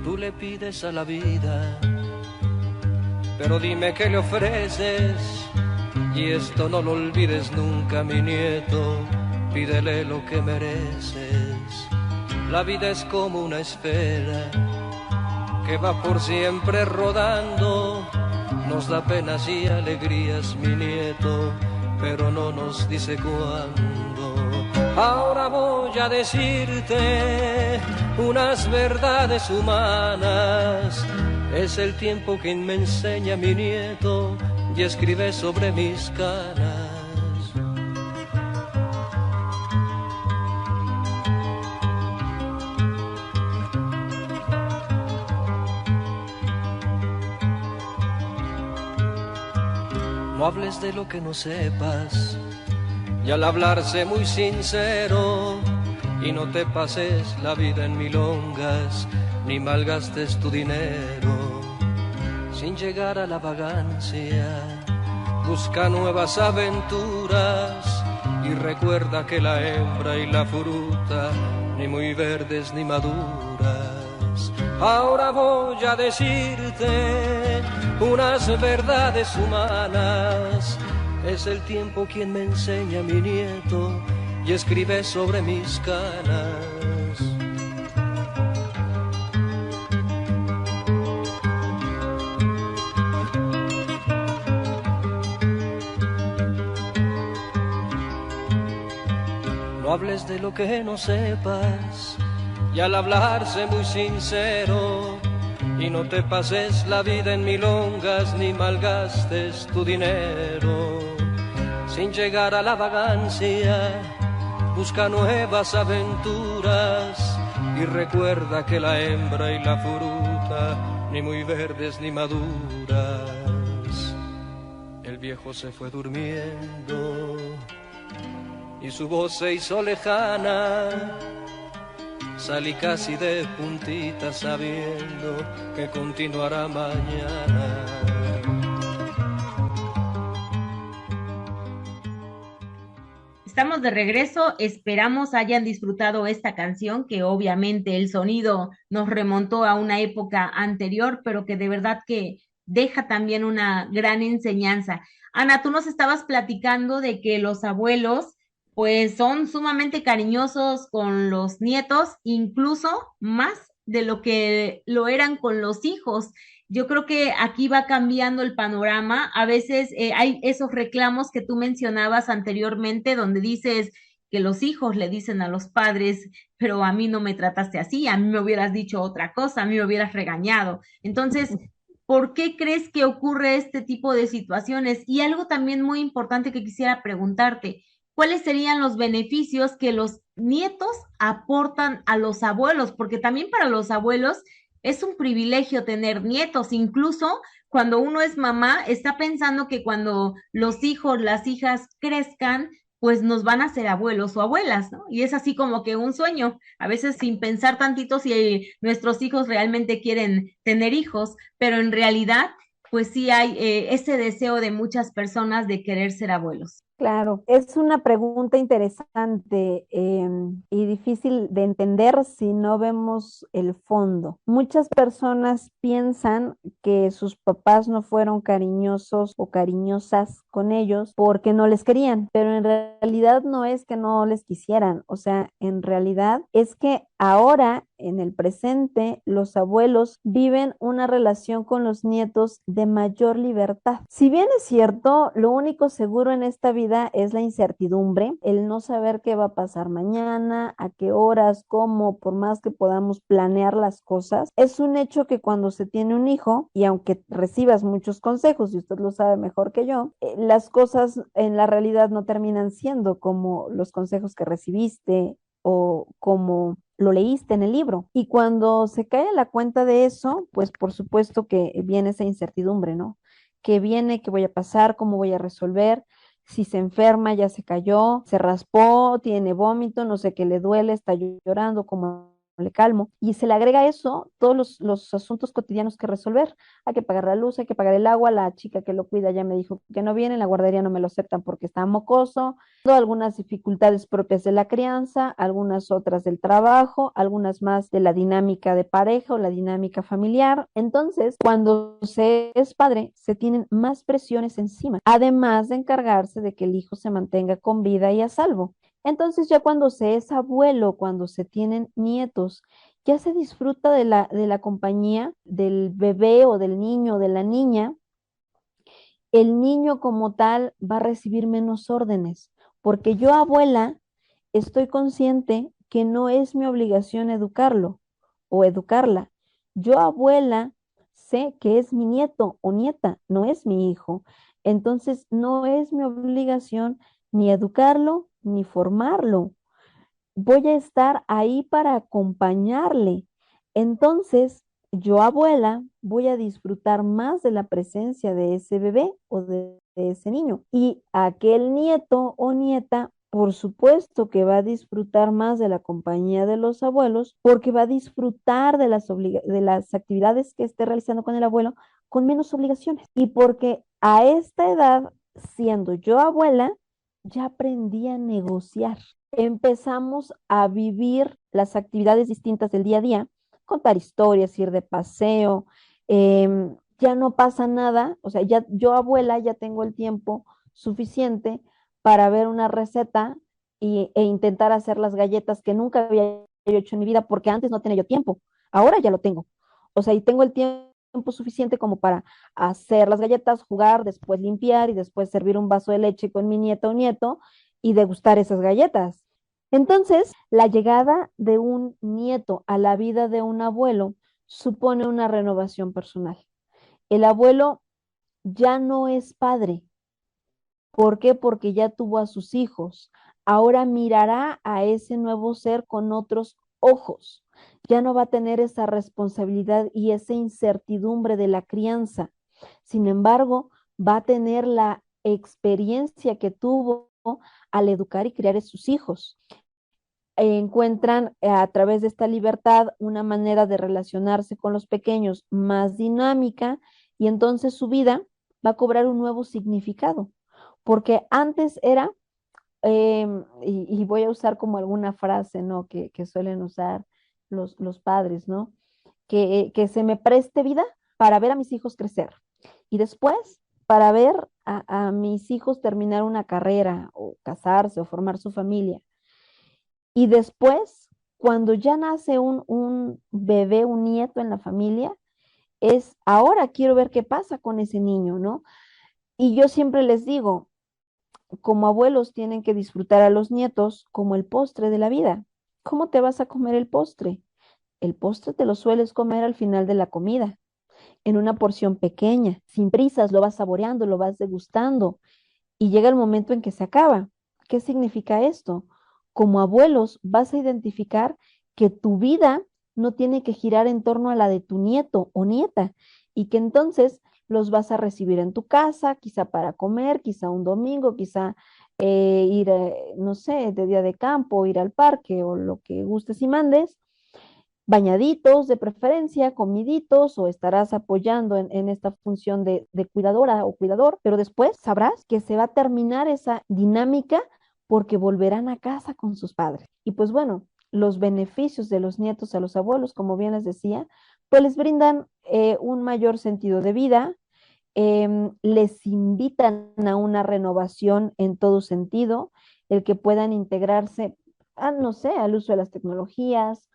Tú le pides a la vida, pero dime qué le ofreces, y esto no lo olvides nunca, mi nieto, pídele lo que mereces. La vida es como una esfera que va por siempre rodando, nos da penas y alegrías, mi nieto, pero no nos dice cuándo. Ahora voy a decirte unas verdades humanas, es el tiempo quien me enseña, mi nieto, y escribe sobre mis canas. No hables de lo que no sepas, y al hablar sé muy sincero, y no te pases la vida en milongas, ni malgastes tu dinero. Sin llegar a la vagancia, busca nuevas aventuras, y recuerda que la hembra y la fruta, ni muy verdes ni maduras. Ahora voy a decirte unas verdades humanas, es el tiempo quien me enseña, mi nieto, y escribe sobre mis canas. No hables de lo que no sepas, y al hablar sé muy sincero, y no te pases la vida en milongas, ni malgastes tu dinero. Sin llegar a la vagancia, busca nuevas aventuras, y recuerda que la hembra y la fruta, ni muy verdes ni maduras. El viejo se fue durmiendo, y su voz se hizo lejana. Salí casi de puntita sabiendo que continuará mañana. Estamos de regreso, esperamos hayan disfrutado esta canción, que obviamente el sonido nos remontó a una época anterior, pero que de verdad que deja también una gran enseñanza. Ana, tú nos estabas platicando de que los abuelos pues son sumamente cariñosos con los nietos, incluso más de lo que lo eran con los hijos. Yo creo que aquí va cambiando el panorama. A veces hay esos reclamos que tú mencionabas anteriormente, donde dices que los hijos le dicen a los padres, pero a mí no me trataste así, a mí me hubieras dicho otra cosa, a mí me hubieras regañado. Entonces, ¿por qué crees que ocurre este tipo de situaciones? Y algo también muy importante que quisiera preguntarte, ¿cuáles serían los beneficios que los nietos aportan a los abuelos? Porque también para los abuelos es un privilegio tener nietos, incluso cuando uno es mamá, está pensando que cuando los hijos, las hijas crezcan, pues nos van a ser abuelos o abuelas, ¿no? Y es así como que un sueño, a veces sin pensar tantito si nuestros hijos realmente quieren tener hijos, pero en realidad, pues sí hay ese deseo de muchas personas de querer ser abuelos. Claro, es una pregunta interesante y difícil de entender si no vemos el fondo. Muchas personas piensan que sus papás no fueron cariñosos o cariñosas con ellos porque no les querían, pero en realidad no es que no les quisieran, o sea, en realidad es que ahora, en el presente, los abuelos viven una relación con los nietos de mayor libertad. Si bien es cierto, lo único seguro en esta vida es la incertidumbre, el no saber qué va a pasar mañana, a qué horas, cómo, por más que podamos planear las cosas, es un hecho que cuando se tiene un hijo, y aunque recibas muchos consejos, y usted lo sabe mejor que yo, las cosas en la realidad no terminan siendo como los consejos que recibiste o como lo leíste en el libro. Y cuando se cae en la cuenta de eso, pues por supuesto que viene esa incertidumbre, ¿no? Que viene, qué voy a pasar, cómo voy a resolver. si se enferma, ya se cayó, se raspó, tiene vómito, no sé qué le duele, está llorando, como le calmo. Y se le agrega eso, todos los asuntos cotidianos que resolver. Hay que pagar la luz, hay que pagar el agua, la chica que lo cuida ya me dijo que no viene, en la guardería no me lo aceptan porque está mocoso, algunas dificultades propias de la crianza, algunas otras del trabajo, algunas más de la dinámica de pareja o la dinámica familiar. Entonces, cuando se es padre, se tienen más presiones encima, además de encargarse de que el hijo se mantenga con vida y a salvo. Entonces, ya cuando se es abuelo, cuando se tienen nietos, ya se disfruta de la compañía del bebé o del niño o de la niña. El niño como tal va a recibir menos órdenes, porque yo, abuela, estoy consciente que no es mi obligación educarlo o educarla. Yo, abuela, sé que es mi nieto o nieta, no es mi hijo. Entonces, no es mi obligación ni educarlo ni formarlo. Voy a estar ahí para acompañarle. Entonces, yo, abuela, voy a disfrutar más de la presencia de ese bebé o de ese niño. Y aquel nieto o nieta, por supuesto que va a disfrutar más de la compañía de los abuelos, porque va a disfrutar de de las actividades que esté realizando con el abuelo con menos obligaciones. Y porque a esta edad, siendo yo abuela, ya aprendí a negociar. Empezamos a vivir las actividades distintas del día a día, contar historias, ir de paseo, ya no pasa nada, o sea, ya yo, abuela, ya tengo el tiempo suficiente para ver una receta e intentar hacer las galletas que nunca había hecho en mi vida, porque antes no tenía yo tiempo, ahora ya lo tengo. O sea, y tengo el tiempo suficiente como para hacer las galletas, jugar, después limpiar y después servir un vaso de leche con mi nieta o nieto y degustar esas galletas. Entonces, la llegada de un nieto a la vida de un abuelo supone una renovación personal. El abuelo ya no es padre. ¿Por qué? Porque ya tuvo a sus hijos. Ahora mirará a ese nuevo ser con otros ojos. Ya no va a tener esa responsabilidad y esa incertidumbre de la crianza. Sin embargo, va a tener la experiencia que tuvo al educar y criar a sus hijos. Encuentran a través de esta libertad una manera de relacionarse con los pequeños más dinámica, y entonces su vida va a cobrar un nuevo significado, porque antes era, y voy a usar como alguna frase, ¿no? Que suelen usar los padres, ¿no? Que se me preste vida para ver a mis hijos crecer y después para ver a mis hijos terminar una carrera o casarse o formar su familia. Y después, cuando ya nace un bebé, un nieto en la familia, es ahora quiero ver qué pasa con ese niño, ¿no? Y yo siempre les digo, como abuelos tienen que disfrutar a los nietos como el postre de la vida. ¿Cómo te vas a comer el postre? El postre te lo sueles comer al final de la comida, en una porción pequeña, sin prisas, lo vas saboreando, lo vas degustando y llega el momento en que se acaba. ¿Qué significa esto? Como abuelos vas a identificar que tu vida no tiene que girar en torno a la de tu nieto o nieta y que entonces los vas a recibir en tu casa, quizá para comer, quizá un domingo, quizá ir, no sé, de día de campo, ir al parque o lo que gustes y mandes, bañaditos de preferencia, comiditos, o estarás apoyando en esta función de cuidadora o cuidador, pero después sabrás que se va a terminar esa dinámica porque volverán a casa con sus padres. Y pues bueno, los beneficios de los nietos a los abuelos, como bien les decía, pues les brindan un mayor sentido de vida, les invitan a una renovación en todo sentido, el que puedan integrarse, no sé, al uso de las tecnologías,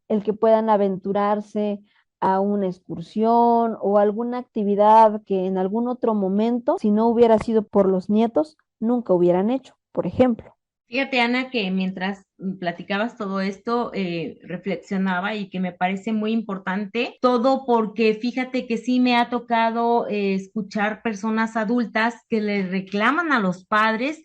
el que puedan aventurarse a una excursión o alguna actividad que en algún otro momento, si no hubiera sido por los nietos, nunca hubieran hecho, por ejemplo. Fíjate, Ana, que mientras platicabas todo esto, reflexionaba y que me parece muy importante todo porque fíjate que sí me ha tocado escuchar personas adultas que le reclaman a los padres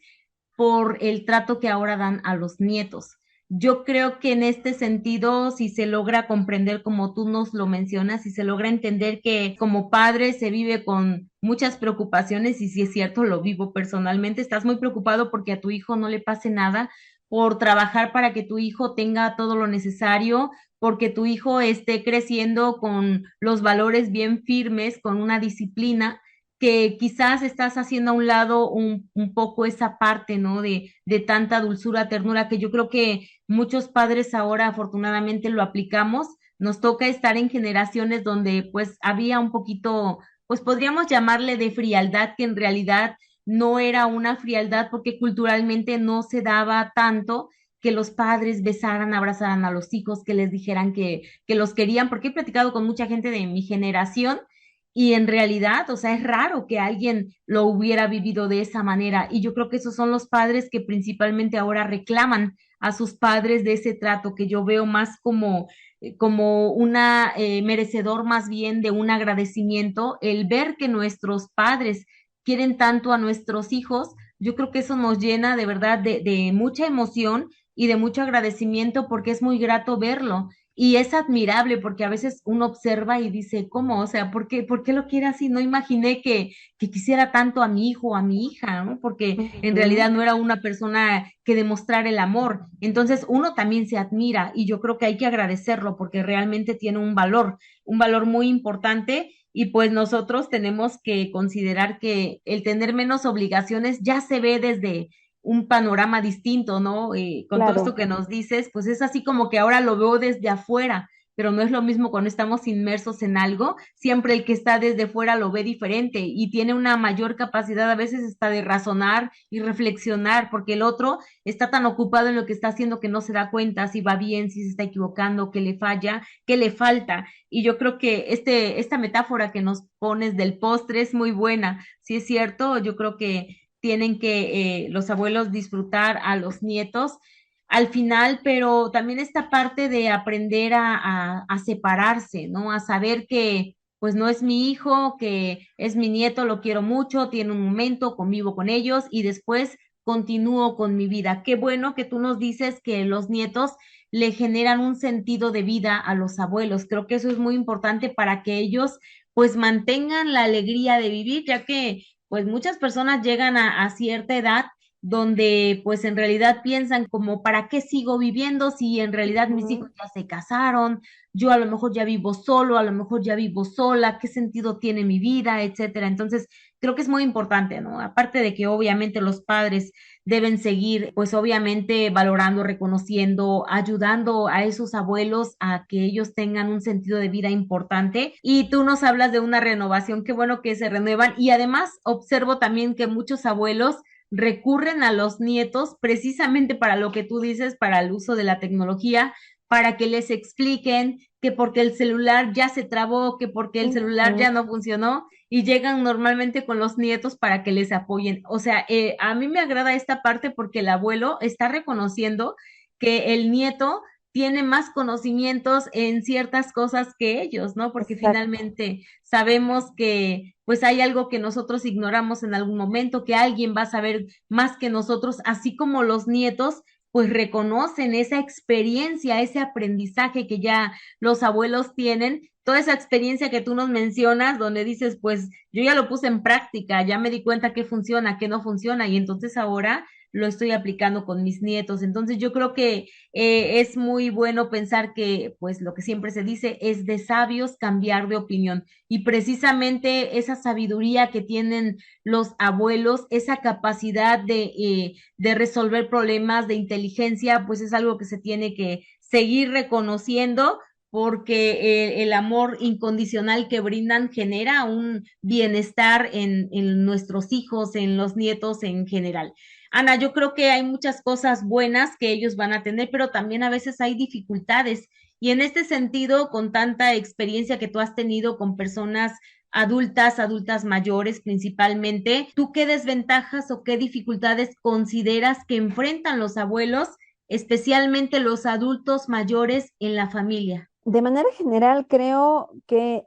por el trato que ahora dan a los nietos. yo creo que en este sentido, si se logra comprender como tú nos lo mencionas, si se logra entender que como padre se vive con muchas preocupaciones, y si es cierto, lo vivo personalmente, estás muy preocupado porque a tu hijo no le pase nada, por trabajar para que tu hijo tenga todo lo necesario, porque tu hijo esté creciendo con los valores bien firmes, con una disciplina que quizás estás haciendo a un lado un poco esa parte, ¿no? De tanta dulzura, ternura, que yo creo que muchos padres ahora afortunadamente lo aplicamos. Nos toca estar en generaciones donde pues había un poquito, pues podríamos llamarle de frialdad, que en realidad no era una frialdad porque culturalmente no se daba tanto que los padres besaran, abrazaran a los hijos, que les dijeran que los querían, porque he platicado con mucha gente de mi generación y en realidad, o sea, es raro que alguien lo hubiera vivido de esa manera. Y yo creo que esos son los padres que principalmente ahora reclaman a sus padres de ese trato que yo veo más como una merecedor más bien de un agradecimiento, el ver que nuestros padres quieren tanto a nuestros hijos, yo creo que eso nos llena de verdad de mucha emoción y de mucho agradecimiento porque es muy grato verlo. Y es admirable porque a veces uno observa y dice, ¿cómo? O sea, por qué lo quiere así? No imaginé que quisiera tanto a mi hijo o a mi hija, ¿no? Porque en Ujú. realidad no era una persona que demostrara el amor. Entonces uno también se admira y yo creo que hay que agradecerlo porque realmente tiene un valor muy importante y pues nosotros tenemos que considerar que el tener menos obligaciones ya se ve desde un panorama distinto, ¿no? Con todo esto Claro. que nos dices, pues es así como que ahora lo veo desde afuera, pero no es lo mismo cuando estamos inmersos en algo, siempre el que está desde fuera lo ve diferente y tiene una mayor capacidad a veces hasta de razonar y reflexionar, porque el otro está tan ocupado en lo que está haciendo que no se da cuenta si va bien, si se está equivocando, qué le falla, qué le falta. Y yo creo que esta metáfora que nos pones del postre es muy buena. Si es cierto, yo creo que tienen que los abuelos disfrutar a los nietos al final, pero también esta parte de aprender a separarse, ¿no? A saber que pues no es mi hijo, que es mi nieto, lo quiero mucho, tiene un momento, convivo con ellos y después continúo con mi vida. Qué bueno que tú nos dices que los nietos le generan un sentido de vida a los abuelos. Creo que eso es muy importante para que ellos pues mantengan la alegría de vivir, ya que pues muchas personas llegan a cierta edad donde pues en realidad piensan como, ¿para qué sigo viviendo si en realidad mis Ujú. hijos ya se casaron? Yo a lo mejor ya vivo solo, a lo mejor ya vivo sola, ¿qué sentido tiene mi vida, etcétera? Entonces, creo que es muy importante, ¿no? Aparte de que obviamente los padres deben seguir, pues obviamente valorando, reconociendo, ayudando a esos abuelos a que ellos tengan un sentido de vida importante. Y tú nos hablas de una renovación, qué bueno que se renuevan. Y además observo también que muchos abuelos recurren a los nietos precisamente para lo que tú dices, para el uso de la tecnología, para que les expliquen que porque el celular ya se trabó, que porque el celular Ujú. ya no funcionó, y llegan normalmente con los nietos para que les apoyen. O sea, a mí me agrada esta parte porque el abuelo está reconociendo que el nieto tiene más conocimientos en ciertas cosas que ellos, ¿no? Porque Exacto. finalmente sabemos que pues hay algo que nosotros ignoramos en algún momento, que alguien va a saber más que nosotros, así como los nietos pues reconocen esa experiencia, ese aprendizaje que ya los abuelos tienen, toda esa experiencia que tú nos mencionas, donde dices, pues yo ya lo puse en práctica, ya me di cuenta que funciona, que no funciona, y entonces ahora lo estoy aplicando con mis nietos. Entonces yo creo que es muy bueno pensar que, pues lo que siempre se dice, es de sabios cambiar de opinión. Y precisamente esa sabiduría que tienen los abuelos, esa capacidad de resolver problemas, de inteligencia, pues es algo que se tiene que seguir reconociendo porque el amor incondicional que brindan genera un bienestar en nuestros hijos, en los nietos en general. Ana, yo creo que hay muchas cosas buenas que ellos van a tener, pero también a veces hay dificultades. Y en este sentido, con tanta experiencia que tú has tenido con personas adultas, adultas mayores principalmente, ¿tú qué desventajas o qué dificultades consideras que enfrentan los abuelos, especialmente los adultos mayores en la familia? De manera general,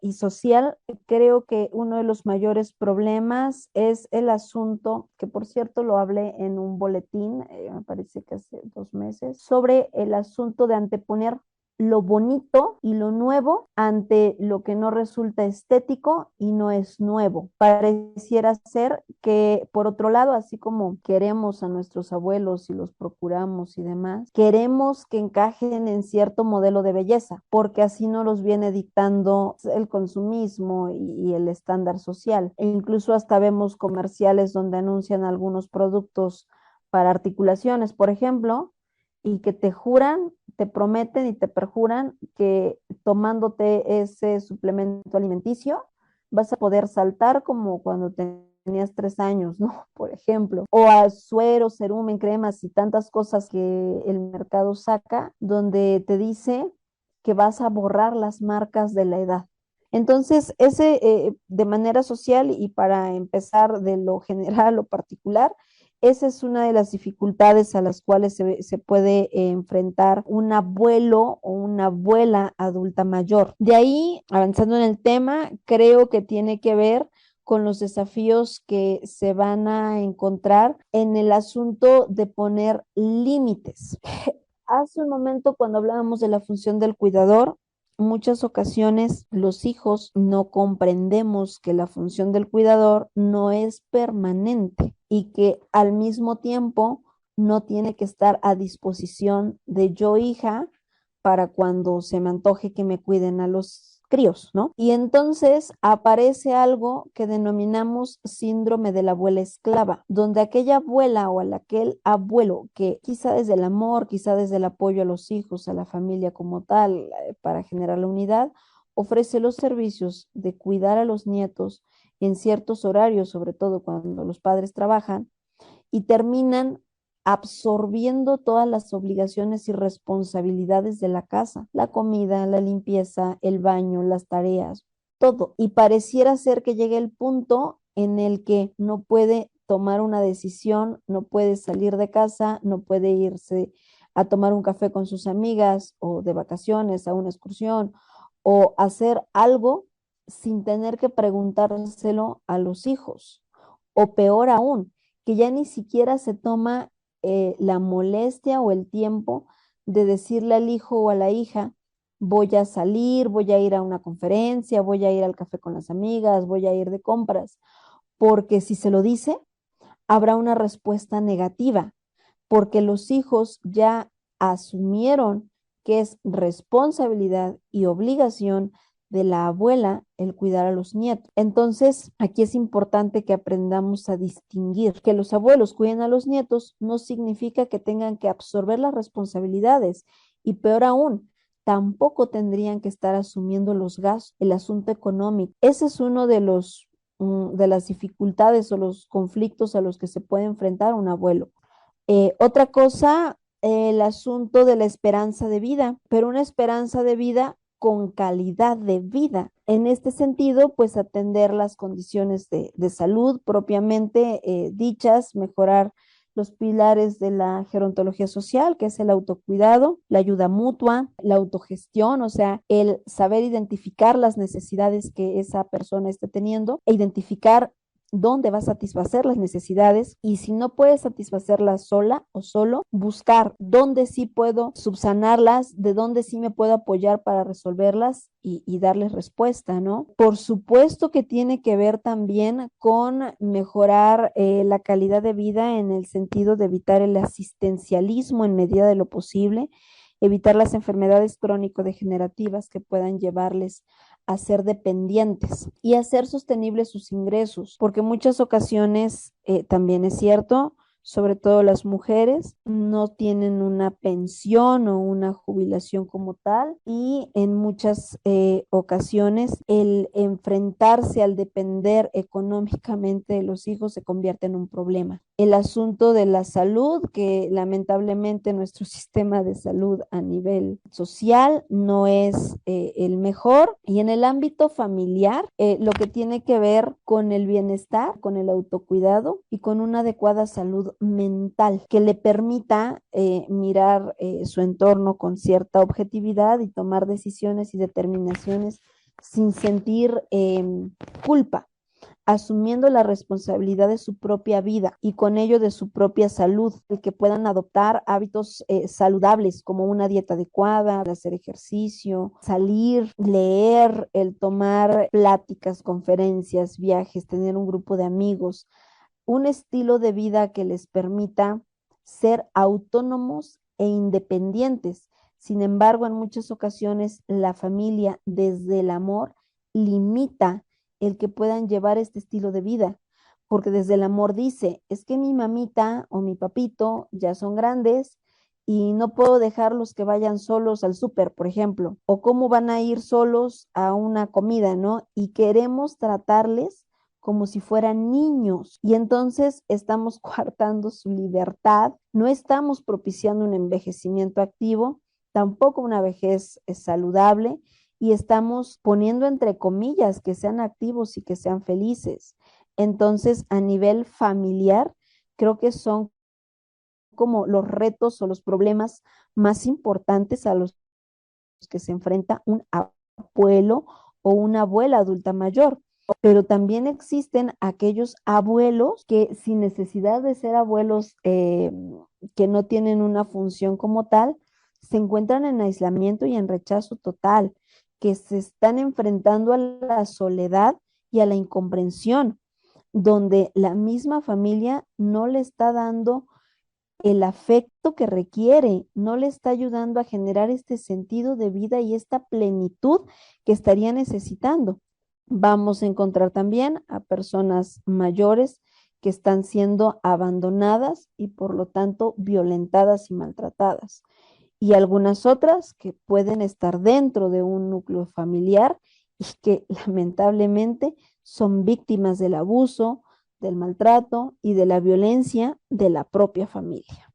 y social, creo que uno de los mayores problemas es el asunto, que por cierto lo hablé en un boletín, me parece que hace 2 meses, sobre el asunto de anteponer lo bonito y lo nuevo ante lo que no resulta estético y no es nuevo. Pareciera ser que, por otro lado, así como queremos a nuestros abuelos y los procuramos y demás, queremos que encajen en cierto modelo de belleza, porque así nos los viene dictando el consumismo y el estándar social. E incluso hasta vemos comerciales donde anuncian algunos productos para articulaciones, por ejemplo, y que te juran, te prometen y te perjuran que tomándote ese suplemento alimenticio vas a poder saltar como cuando tenías 3 años, ¿no? Por ejemplo, o a sueros, cerumen, cremas y tantas cosas que el mercado saca, donde te dice que vas a borrar las marcas de la edad. Entonces, de manera social y para empezar de lo general a lo particular, esa es una de las dificultades a las cuales se puede enfrentar un abuelo o una abuela adulta mayor. De ahí, avanzando en el tema, creo que tiene que ver con los desafíos que se van a encontrar en el asunto de poner límites. Hace un momento, cuando hablábamos de la función del cuidador, muchas ocasiones los hijos no comprendemos que la función del cuidador no es permanente y que al mismo tiempo no tiene que estar a disposición de yo, hija, para cuando se me antoje que me cuiden a los críos, ¿no? Y entonces aparece algo que denominamos síndrome de la abuela esclava, donde aquella abuela o aquel abuelo que quizá desde el amor, quizá desde el apoyo a los hijos, a la familia como tal, para generar la unidad, ofrece los servicios de cuidar a los nietos en ciertos horarios, sobre todo cuando los padres trabajan, y terminan absorbiendo todas las obligaciones y responsabilidades de la casa, la comida, la limpieza, el baño, las tareas, todo. Y pareciera ser que llega el punto en el que no puede tomar una decisión, no puede salir de casa, no puede irse a tomar un café con sus amigas o de vacaciones a una excursión o hacer algo sin tener que preguntárselo a los hijos. O peor aún, que ya ni siquiera se toma la molestia o el tiempo de decirle al hijo o a la hija, voy a salir, voy a ir a una conferencia, voy a ir al café con las amigas, voy a ir de compras, porque si se lo dice, habrá una respuesta negativa, porque los hijos ya asumieron que es responsabilidad y obligación de la abuela el cuidar a los nietos. Entonces, aquí es importante que aprendamos a distinguir que los abuelos cuiden a los nietos no significa que tengan que absorber las responsabilidades y peor aún, tampoco tendrían que estar asumiendo los gastos, el asunto económico. Ese es uno de las dificultades o los conflictos a los que se puede enfrentar un abuelo. Otra cosa, el asunto de la esperanza de vida, pero una esperanza de vida con calidad de vida. En este sentido, pues atender las condiciones de salud propiamente dichas, mejorar los pilares de la gerontología social, que es el autocuidado, la ayuda mutua, la autogestión, o sea, el saber identificar las necesidades que esa persona esté teniendo e identificar dónde va a satisfacer las necesidades y si no puede satisfacerlas sola o solo, buscar dónde sí puedo subsanarlas, de dónde sí me puedo apoyar para resolverlas y darles respuesta, ¿no? Por supuesto que tiene que ver también con mejorar la calidad de vida en el sentido de evitar el asistencialismo en medida de lo posible, evitar las enfermedades crónico-degenerativas que puedan llevarles a ser dependientes y hacer sostenibles sus ingresos, porque en muchas ocasiones también es cierto, sobre todo las mujeres, no tienen una pensión o una jubilación como tal y en muchas ocasiones el enfrentarse al depender económicamente de los hijos se convierte en un problema. el asunto de la salud, que lamentablemente nuestro sistema de salud a nivel social no es el mejor. Y en el ámbito familiar, lo que tiene que ver con el bienestar, con el autocuidado y con una adecuada salud mental que le permita mirar su entorno con cierta objetividad y tomar decisiones y determinaciones sin sentir culpa, asumiendo la responsabilidad de su propia vida y con ello de su propia salud, el que puedan adoptar hábitos saludables como una dieta adecuada, hacer ejercicio, salir, leer, el tomar pláticas, conferencias, viajes, tener un grupo de amigos, un estilo de vida que les permita ser autónomos e independientes. Sin embargo, en muchas ocasiones la familia desde el amor limita el que puedan llevar este estilo de vida, porque desde el amor dice, es que mi mamita o mi papito ya son grandes y no puedo dejarlos que vayan solos al súper, por ejemplo, o cómo van a ir solos a una comida, ¿no? Y queremos tratarles como si fueran niños y entonces estamos coartando su libertad, no estamos propiciando un envejecimiento activo, tampoco una vejez saludable, y estamos poniendo entre comillas que sean activos y que sean felices. Entonces, a nivel familiar, creo que son como los retos o los problemas más importantes a los que se enfrenta un abuelo o una abuela adulta mayor. Pero también existen aquellos abuelos que sin necesidad de ser abuelos que no tienen una función como tal, se encuentran en aislamiento y en rechazo total, que se están enfrentando a la soledad y a la incomprensión, donde la misma familia no le está dando el afecto que requiere, no le está ayudando a generar este sentido de vida y esta plenitud que estaría necesitando. Vamos a encontrar también a personas mayores que están siendo abandonadas y por lo tanto violentadas y maltratadas. Y algunas otras que pueden estar dentro de un núcleo familiar y que lamentablemente son víctimas del abuso, del maltrato y de la violencia de la propia familia.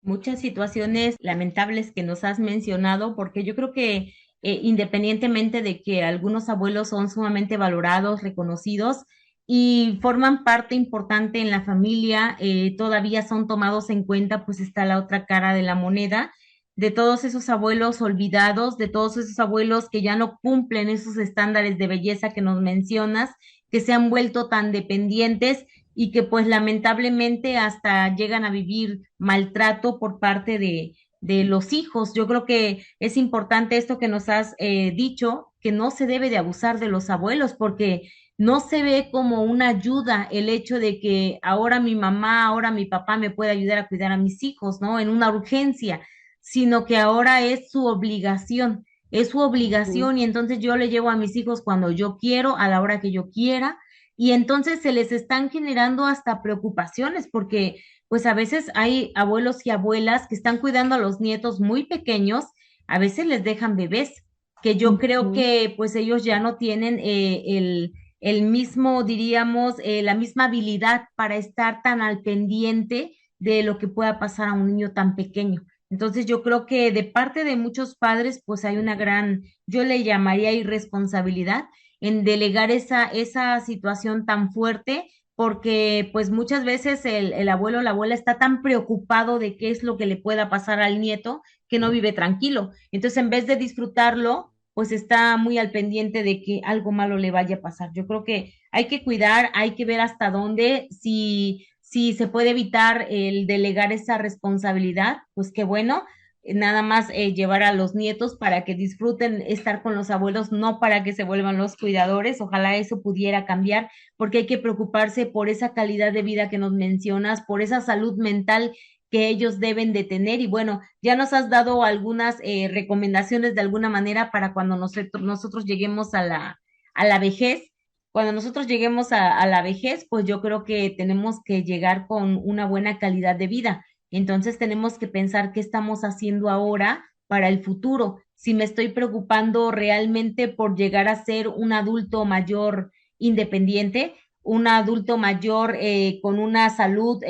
Muchas situaciones lamentables que nos has mencionado, porque yo creo que independientemente de que algunos abuelos son sumamente valorados, reconocidos y forman parte importante en la familia, todavía son tomados en cuenta, pues está la otra cara de la moneda, de todos esos abuelos olvidados, de todos esos abuelos que ya no cumplen esos estándares de belleza que nos mencionas, que se han vuelto tan dependientes y que pues lamentablemente hasta llegan a vivir maltrato por parte de los hijos. Yo creo que es importante esto que nos has dicho, que no se debe de abusar de los abuelos porque no se ve como una ayuda el hecho de que ahora mi mamá, ahora mi papá me puede ayudar a cuidar a mis hijos, ¿no? En una urgencia, sino que ahora es su obligación y entonces yo le llevo a mis hijos cuando yo quiero, a la hora que yo quiera y entonces se les están generando hasta preocupaciones porque pues a veces hay abuelos y abuelas que están cuidando a los nietos muy pequeños, a veces les dejan bebés, que yo creo que pues ellos ya no tienen el mismo, diríamos, la misma habilidad para estar tan al pendiente de lo que pueda pasar a un niño tan pequeño. Entonces yo creo que de parte de muchos padres pues hay una gran, yo le llamaría irresponsabilidad en delegar esa situación tan fuerte, porque pues muchas veces el abuelo o la abuela está tan preocupado de qué es lo que le pueda pasar al nieto que no vive tranquilo. Entonces, en vez de disfrutarlo, pues está muy al pendiente de que algo malo le vaya a pasar. Yo creo que hay que cuidar, hay que ver hasta dónde, si se puede evitar el delegar esa responsabilidad, pues qué bueno, nada más llevar a los nietos para que disfruten estar con los abuelos, no para que se vuelvan los cuidadores. Ojalá eso pudiera cambiar, porque hay que preocuparse por esa calidad de vida que nos mencionas, por esa salud mental que ellos deben de tener. Y bueno, ya nos has dado algunas recomendaciones de alguna manera para cuando nosotros lleguemos a la vejez. Cuando nosotros lleguemos a la vejez, pues yo creo que tenemos que llegar con una buena calidad de vida. Entonces tenemos que pensar qué estamos haciendo ahora para el futuro. Si me estoy preocupando realmente por llegar a ser un adulto mayor independiente un adulto mayor con una salud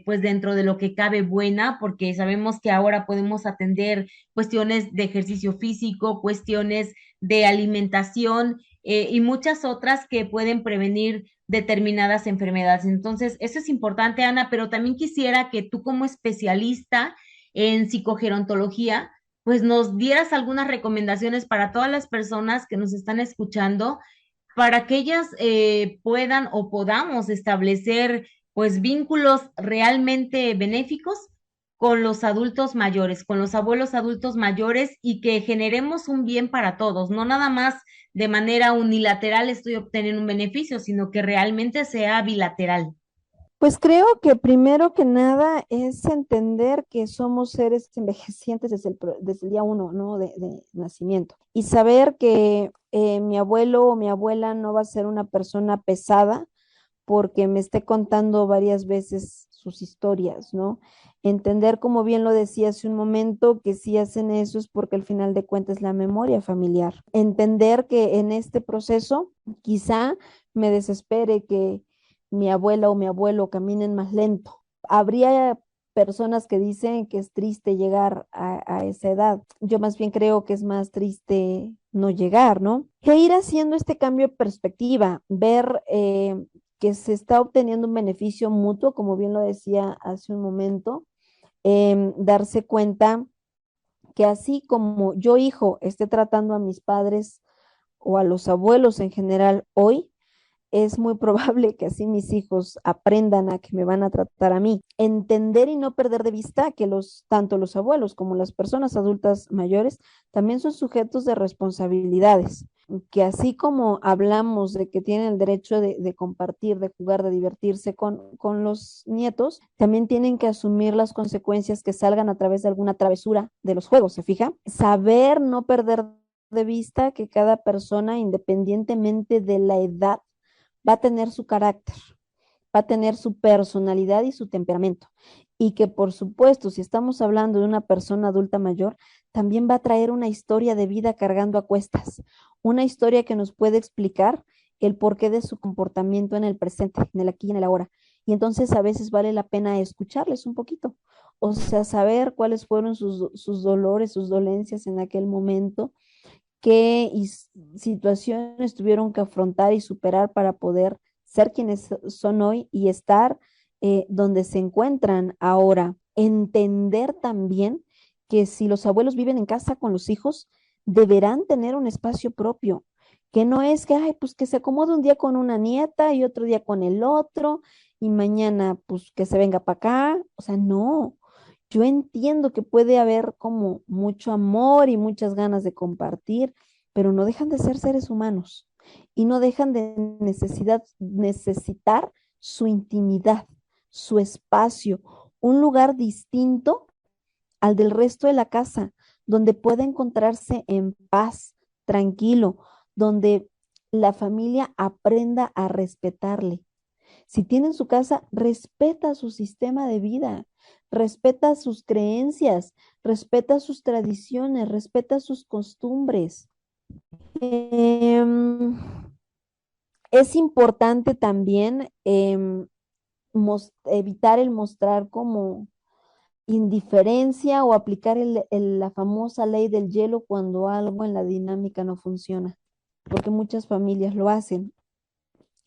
pues dentro de lo que cabe buena, porque sabemos que ahora podemos atender cuestiones de ejercicio físico, cuestiones de alimentación y muchas otras que pueden prevenir determinadas enfermedades. Entonces, eso es importante, Ana, pero también quisiera que tú como especialista en psicogerontología, pues nos dieras algunas recomendaciones para todas las personas que nos están escuchando para que ellas puedan o podamos establecer pues vínculos realmente benéficos con los adultos mayores, con los abuelos adultos mayores y que generemos un bien para todos, no nada más de manera unilateral estoy obteniendo un beneficio, sino que realmente sea bilateral. Pues creo que primero que nada es entender que somos seres envejecientes desde el día uno, ¿no? De nacimiento. Y saber que mi abuelo o mi abuela no va a ser una persona pesada porque me esté contando varias veces sus historias, ¿no? Entender, como bien lo decía hace un momento, que si hacen eso es porque al final de cuentas es la memoria familiar. Entender que en este proceso quizá me desespere que mi abuela o mi abuelo caminen más lento. Habría personas que dicen que es triste llegar a esa edad. Yo más bien creo que es más triste no llegar, ¿no? E ir haciendo este cambio de perspectiva, ver que se está obteniendo un beneficio mutuo, como bien lo decía hace un momento, darse cuenta que así como yo, hijo, esté tratando a mis padres o a los abuelos en general hoy, es muy probable que así mis hijos aprendan a que me van a tratar a mí. Entender y no perder de vista que tanto los abuelos como las personas adultas mayores también son sujetos de responsabilidades, que así como hablamos de que tienen el derecho de compartir, de jugar, de divertirse con los nietos, también tienen que asumir las consecuencias que salgan a través de alguna travesura de los juegos, ¿se fija? Saber no perder de vista que cada persona, independientemente de la edad, va a tener su carácter, va a tener su personalidad y su temperamento. Y que por supuesto, si estamos hablando de una persona adulta mayor, también va a traer una historia de vida cargando a cuestas, una historia que nos puede explicar el porqué de su comportamiento en el presente, en el aquí y en el ahora. Y entonces a veces vale la pena escucharles un poquito, o sea, saber cuáles fueron sus dolores, sus dolencias en aquel momento, qué situaciones tuvieron que afrontar y superar para poder ser quienes son hoy y estar donde se encuentran ahora. Entender también que si los abuelos viven en casa con los hijos, deberán tener un espacio propio, que no es que, ay, pues que se acomode un día con una nieta y otro día con el otro y mañana pues que se venga para acá, o sea, no. Yo entiendo que puede haber como mucho amor y muchas ganas de compartir, pero no dejan de ser seres humanos y no dejan de necesitar su intimidad, su espacio, un lugar distinto al del resto de la casa, donde pueda encontrarse en paz, tranquilo, donde la familia aprenda a respetarle. Si tiene su casa, respeta su sistema de vida, respeta sus creencias, respeta sus tradiciones, respeta sus costumbres. Em, es importante también evitar el mostrar como indiferencia o aplicar la famosa ley del hielo cuando algo en la dinámica no funciona, porque muchas familias lo hacen.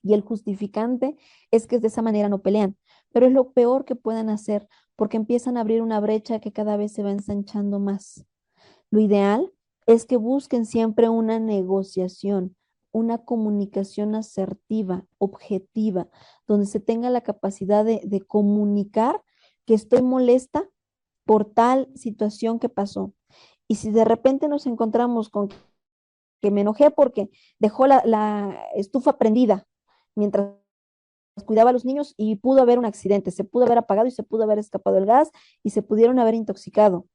Y el justificante es que de esa manera no pelean, pero es lo peor que pueden hacer porque empiezan a abrir una brecha que cada vez se va ensanchando más. Lo ideal es que busquen siempre una negociación, una comunicación asertiva, objetiva, donde se tenga la capacidad de comunicar que estoy molesta por tal situación que pasó. Y si de repente nos encontramos con que me enojé porque dejó la estufa prendida mientras cuidaba a los niños y pudo haber un accidente, se pudo haber apagado y se pudo haber escapado el gas y se pudieron haber intoxicado.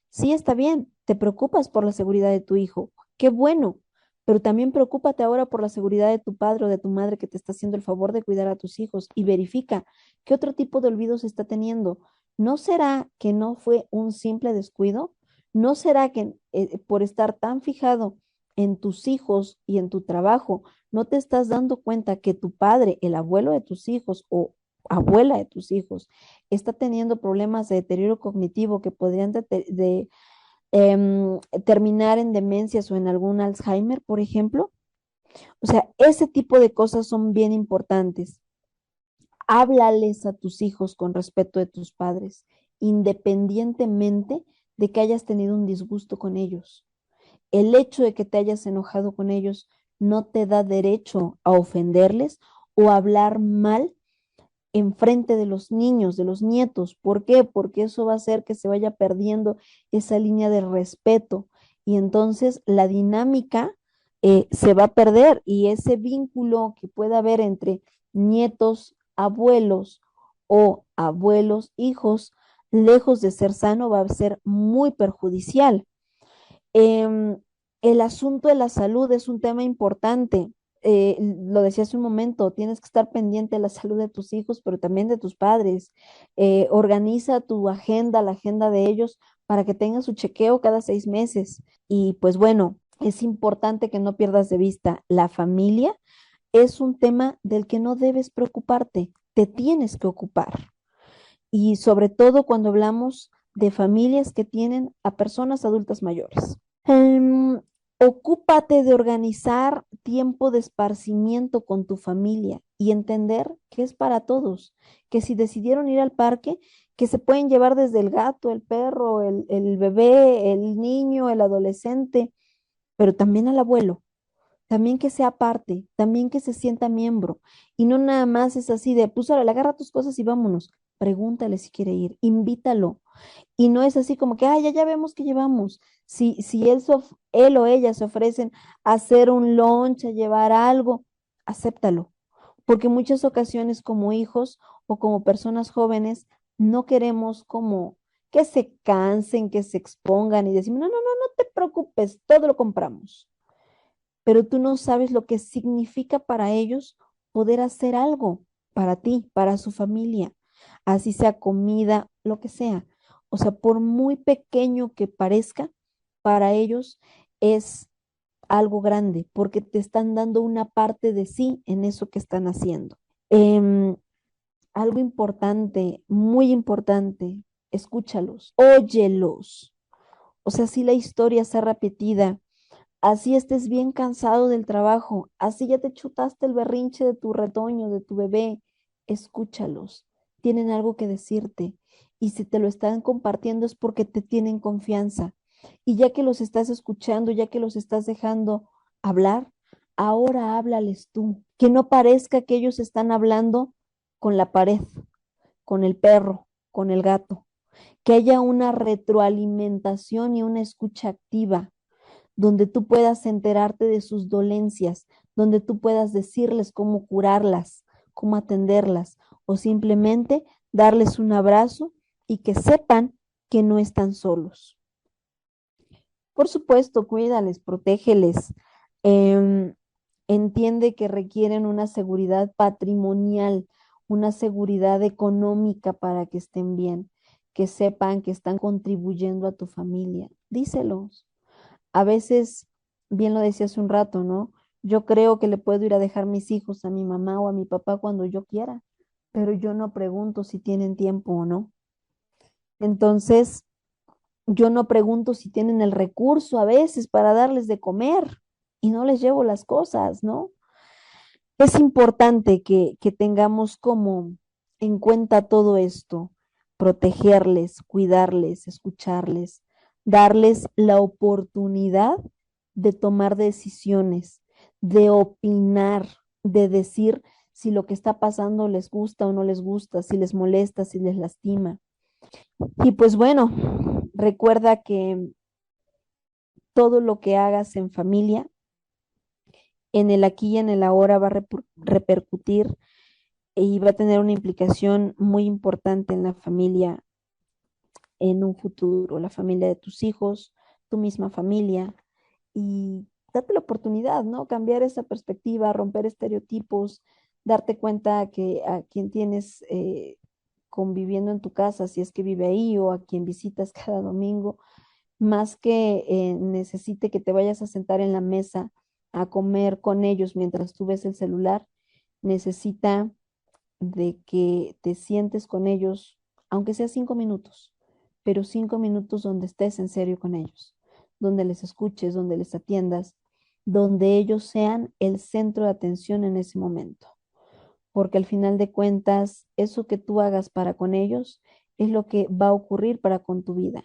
Sí, está bien, te preocupas por la seguridad de tu hijo, qué bueno, pero también preocúpate ahora por la seguridad de tu padre o de tu madre que te está haciendo el favor de cuidar a tus hijos y verifica qué otro tipo de olvidos está teniendo. ¿No será que no fue un simple descuido? ¿No será que por estar tan fijado en tus hijos y en tu trabajo, no te estás dando cuenta que tu padre, el abuelo de tus hijos o abuela de tus hijos, está teniendo problemas de deterioro cognitivo que podrían terminar en demencias o en algún Alzheimer, por ejemplo. O sea, ese tipo de cosas son bien importantes. Háblales a tus hijos con respeto de tus padres, independientemente de que hayas tenido un disgusto con ellos. El hecho de que te hayas enojado con ellos no te da derecho a ofenderles o a hablar mal en frente de los niños, de los nietos. ¿Por qué? Porque eso va a hacer que se vaya perdiendo esa línea de respeto y entonces la dinámica se va a perder y ese vínculo que pueda haber entre nietos, abuelos o abuelos, hijos, lejos de ser sano, va a ser muy perjudicial. Em, el asunto de la salud es un tema importante. Lo decía hace un momento, tienes que estar pendiente de la salud de tus hijos, pero también de tus padres. Organiza tu agenda, la agenda de ellos, para que tengan su chequeo cada 6 meses. Y pues bueno, es importante que no pierdas de vista la familia. Es un tema del que no debes preocuparte, te tienes que ocupar. Y sobre todo cuando hablamos de familias que tienen a personas adultas mayores. Ocúpate de organizar tiempo de esparcimiento con tu familia y entender que es para todos, que si decidieron ir al parque, que se pueden llevar desde el gato, el perro, el bebé, el niño, el adolescente, pero también al abuelo, también que sea parte, también que se sienta miembro. Y no nada más es así de, pues ahora, agarra tus cosas y vámonos. Pregúntale si quiere ir, invítalo. Y no es así como que, ah, ya vemos que llevamos. Si él o ella se ofrecen a hacer un lunch, a llevar algo, acéptalo. Porque muchas ocasiones como hijos o como personas jóvenes no queremos como que se cansen, que se expongan y decimos, no te preocupes, todo lo compramos. Pero tú no sabes lo que significa para ellos poder hacer algo para ti, para su familia, así sea comida, lo que sea. O sea, por muy pequeño que parezca, para ellos es algo grande, porque te están dando una parte de sí en eso que están haciendo. Algo importante, muy importante, escúchalos, óyelos. O sea, si la historia está repetida, así estés bien cansado del trabajo, así ya te chutaste el berrinche de tu retoño, de tu bebé, escúchalos, tienen algo que decirte y si te lo están compartiendo es porque te tienen confianza. Y ya que los estás escuchando, ya que los estás dejando hablar, ahora háblales tú, que no parezca que ellos están hablando con la pared, con el perro, con el gato, que haya una retroalimentación y una escucha activa donde tú puedas enterarte de sus dolencias, donde tú puedas decirles cómo curarlas, cómo atenderlas, o simplemente darles un abrazo y que sepan que no están solos. Por supuesto, cuídales, protégeles, entiende que requieren una seguridad patrimonial, una seguridad económica para que estén bien, que sepan que están contribuyendo a tu familia. Díselos. A veces, bien lo decía hace un rato, ¿no? Yo creo que le puedo ir a dejar mis hijos a mi mamá o a mi papá cuando yo quiera, pero yo no pregunto si tienen tiempo o no. Entonces, yo no pregunto si tienen el recurso a veces para darles de comer y no les llevo las cosas, ¿no? Es importante que tengamos como en cuenta todo esto, protegerles, cuidarles, escucharles, darles la oportunidad de tomar decisiones, de opinar, de decir si lo que está pasando les gusta o no les gusta, si les molesta, si les lastima. Y pues bueno, recuerda que todo lo que hagas en familia, en el aquí y en el ahora va a repercutir y va a tener una implicación muy importante en la familia en un futuro, la familia de tus hijos, tu misma familia, y date la oportunidad, ¿no? Cambiar esa perspectiva, romper estereotipos, darte cuenta que a quien tienes conviviendo en tu casa, si es que vive ahí, o a quien visitas cada domingo, más que necesite que te vayas a sentar en la mesa a comer con ellos mientras tú ves el celular, necesita de que te sientes con ellos, aunque sea 5 minutos, pero 5 minutos donde estés en serio con ellos, donde les escuches, donde les atiendas, donde ellos sean el centro de atención en ese momento. Porque al final de cuentas, eso que tú hagas para con ellos es lo que va a ocurrir para con tu vida.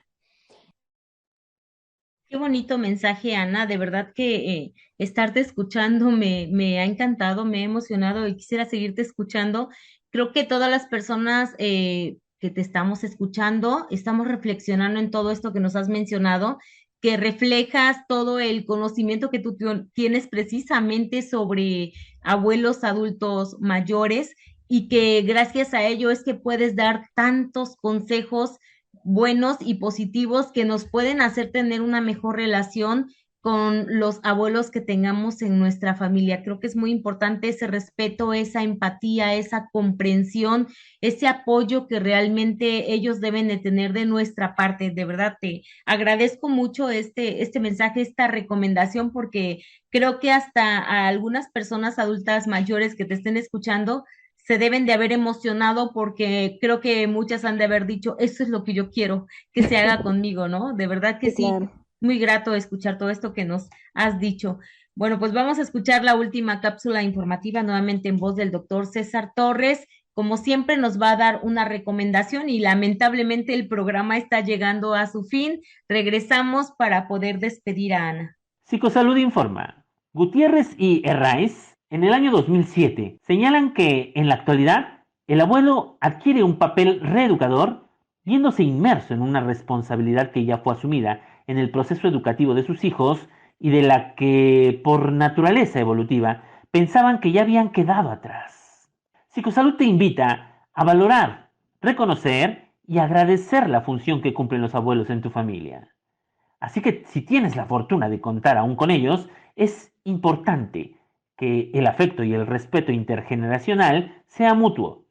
Qué bonito mensaje, Ana. De verdad que estarte escuchando me ha encantado, me ha emocionado y quisiera seguirte escuchando. Creo que todas las personas que te estamos escuchando, estamos reflexionando en todo esto que nos has mencionado, que reflejas todo el conocimiento que tú tienes precisamente sobre abuelos adultos mayores y que gracias a ello es que puedes dar tantos consejos buenos y positivos que nos pueden hacer tener una mejor relación con los abuelos que tengamos en nuestra familia. Creo que es muy importante ese respeto, esa empatía, esa comprensión, ese apoyo que realmente ellos deben de tener de nuestra parte. De verdad, te agradezco mucho este mensaje, esta recomendación, porque creo que hasta a algunas personas adultas mayores que te estén escuchando se deben de haber emocionado porque creo que muchas han de haber dicho, eso es lo que yo quiero que se haga conmigo, ¿no? De verdad que Sí, sí, claro. muy grato escuchar todo esto que nos has dicho. Bueno, pues vamos a escuchar la última cápsula informativa nuevamente en voz del doctor César Torres. Como siempre nos va a dar una recomendación y lamentablemente el programa está llegando a su fin. Regresamos para poder despedir a Ana. Psicosalud informa. Gutiérrez y Herráez, en el año 2007, señalan que en la actualidad el abuelo adquiere un papel reeducador, viéndose inmerso en una responsabilidad que ya fue asumida en el proceso educativo de sus hijos y de la que, por naturaleza evolutiva, pensaban que ya habían quedado atrás. Psicosalud te invita a valorar, reconocer y agradecer la función que cumplen los abuelos en tu familia. Así que si tienes la fortuna de contar aún con ellos, es importante que el afecto y el respeto intergeneracional sea mutuo,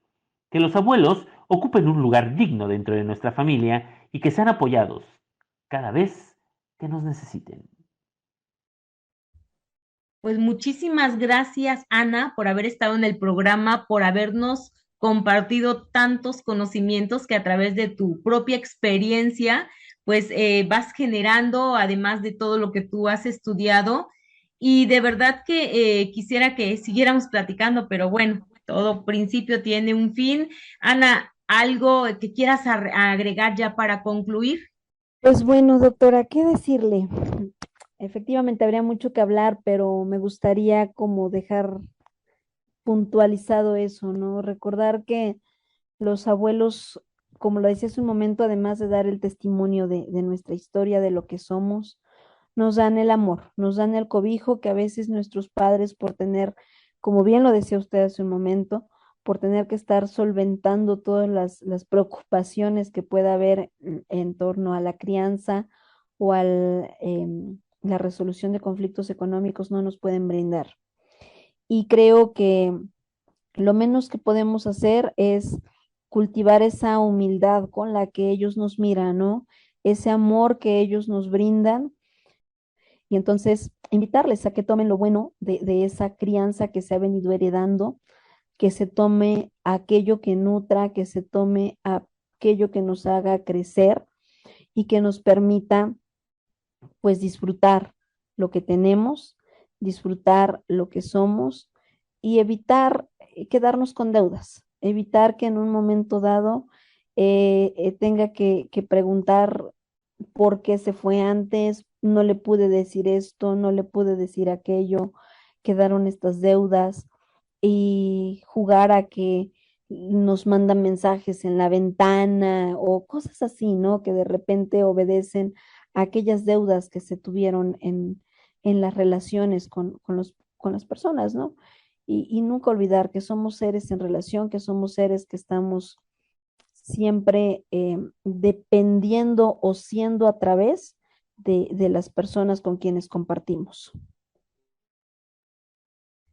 que los abuelos ocupen un lugar digno dentro de nuestra familia y que sean apoyados cada vez que nos necesiten. Pues muchísimas gracias, Ana, por haber estado en el programa, por habernos compartido tantos conocimientos que a través de tu propia experiencia, pues vas generando, además de todo lo que tú has estudiado. Y de verdad que quisiera que siguiéramos platicando, pero bueno, todo principio tiene un fin. Ana, ¿algo que quieras agregar ya para concluir? Pues bueno, doctora, ¿qué decirle? Efectivamente, habría mucho que hablar, pero me gustaría como dejar puntualizado eso, ¿no? Recordar que los abuelos, como lo decía hace un momento, además de dar el testimonio de nuestra historia, de lo que somos, nos dan el amor, nos dan el cobijo que a veces nuestros padres por tener, como bien lo decía usted hace un momento, por tener que estar solventando todas las preocupaciones que pueda haber en torno a la crianza o a la resolución de conflictos económicos no nos pueden brindar. Y creo que lo menos que podemos hacer es cultivar esa humildad con la que ellos nos miran, ¿no? Ese amor que ellos nos brindan y entonces invitarles a que tomen lo bueno de esa crianza que se ha venido heredando, que se tome aquello que nutra, que se tome aquello que nos haga crecer y que nos permita pues disfrutar lo que tenemos, disfrutar lo que somos y evitar quedarnos con deudas, evitar que en un momento dado tenga que preguntar por qué se fue antes, no le pude decir esto, no le pude decir aquello, quedaron estas deudas y jugar a que nos mandan mensajes en la ventana o cosas así, ¿no? Que de repente obedecen a aquellas deudas que se tuvieron en las relaciones con las personas, ¿no? Y nunca olvidar que somos seres en relación, que somos seres que estamos siempre dependiendo o siendo a través de las personas con quienes compartimos.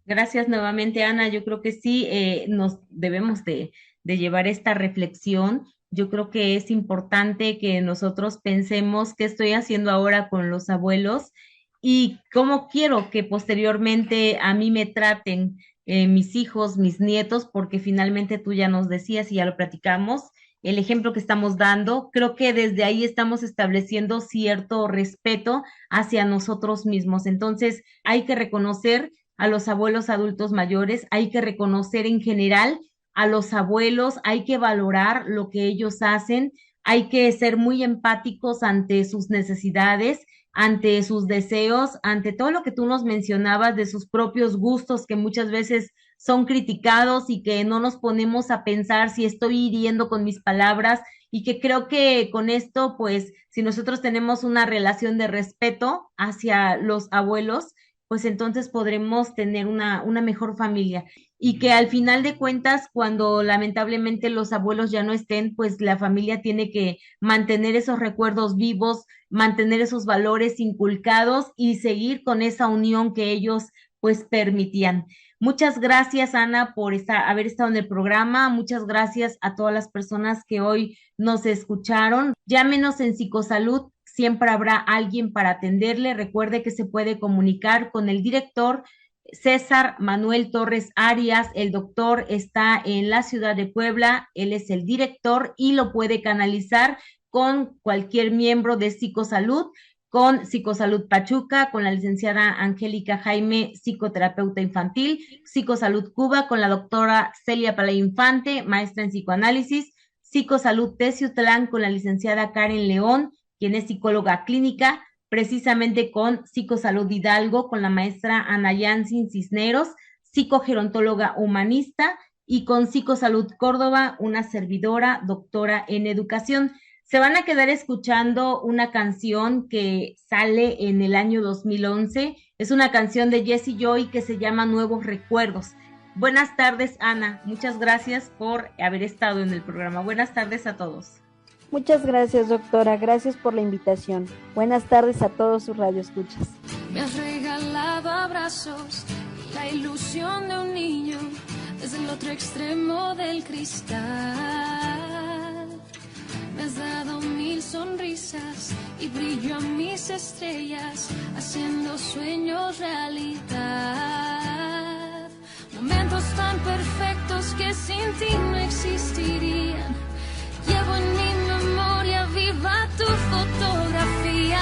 Gracias nuevamente, Ana. Yo creo que sí, nos debemos de llevar esta reflexión Yo creo que es importante que nosotros pensemos qué estoy haciendo ahora con los abuelos y cómo quiero que posteriormente a mí me traten mis hijos, mis nietos, porque finalmente tú ya nos decías y ya lo platicamos, el ejemplo que estamos dando, creo que desde ahí estamos estableciendo cierto respeto hacia nosotros mismos. Entonces, hay que reconocer a los abuelos adultos mayores, hay que reconocer en general a los abuelos, hay que valorar lo que ellos hacen, hay que ser muy empáticos ante sus necesidades, ante sus deseos, ante todo lo que tú nos mencionabas de sus propios gustos que muchas veces son criticados y que no nos ponemos a pensar si estoy hiriendo con mis palabras y que creo que con esto, pues, si nosotros tenemos una relación de respeto hacia los abuelos, pues entonces podremos tener una mejor familia y que al final de cuentas, cuando lamentablemente los abuelos ya no estén, pues la familia tiene que mantener esos recuerdos vivos, mantener esos valores inculcados y seguir con esa unión que ellos pues permitían. Muchas gracias, Ana, por haber estado en el programa. Muchas gracias a todas las personas que hoy nos escucharon. Llámenos en Psicosalud, siempre habrá alguien para atenderle. Recuerde que se puede comunicar con el director César Manuel Torres Arias. El doctor está en la ciudad de Puebla, él es el director y lo puede canalizar con cualquier miembro de Psicosalud, con Psicosalud Pachuca, con la licenciada Angélica Jaime, psicoterapeuta infantil, Psicosalud Cuba, con la doctora Celia Palay Infante, maestra en psicoanálisis, Psicosalud Teciutlán, con la licenciada Karen León, quien es psicóloga clínica, precisamente con Psicosalud Hidalgo, con la maestra Ana Yansin Cisneros, psicogerontóloga humanista, y con Psicosalud Córdoba, una servidora, doctora en educación. Se van a quedar escuchando una canción que sale en el año 2011. Es una canción de Jessie Joy que se llama Nuevos Recuerdos. Buenas tardes, Ana. Muchas gracias por haber estado en el programa. Buenas tardes a todos. Muchas gracias, doctora. Gracias por la invitación. Buenas tardes a todos sus radioescuchas. Me has regalado abrazos y la ilusión de un niño desde el otro extremo del cristal. Me has dado 1000 sonrisas y brillo a mis estrellas, haciendo sueños realidad. Momentos tan perfectos que sin ti no existirían. Llevo en mi memoria viva tu fotografía.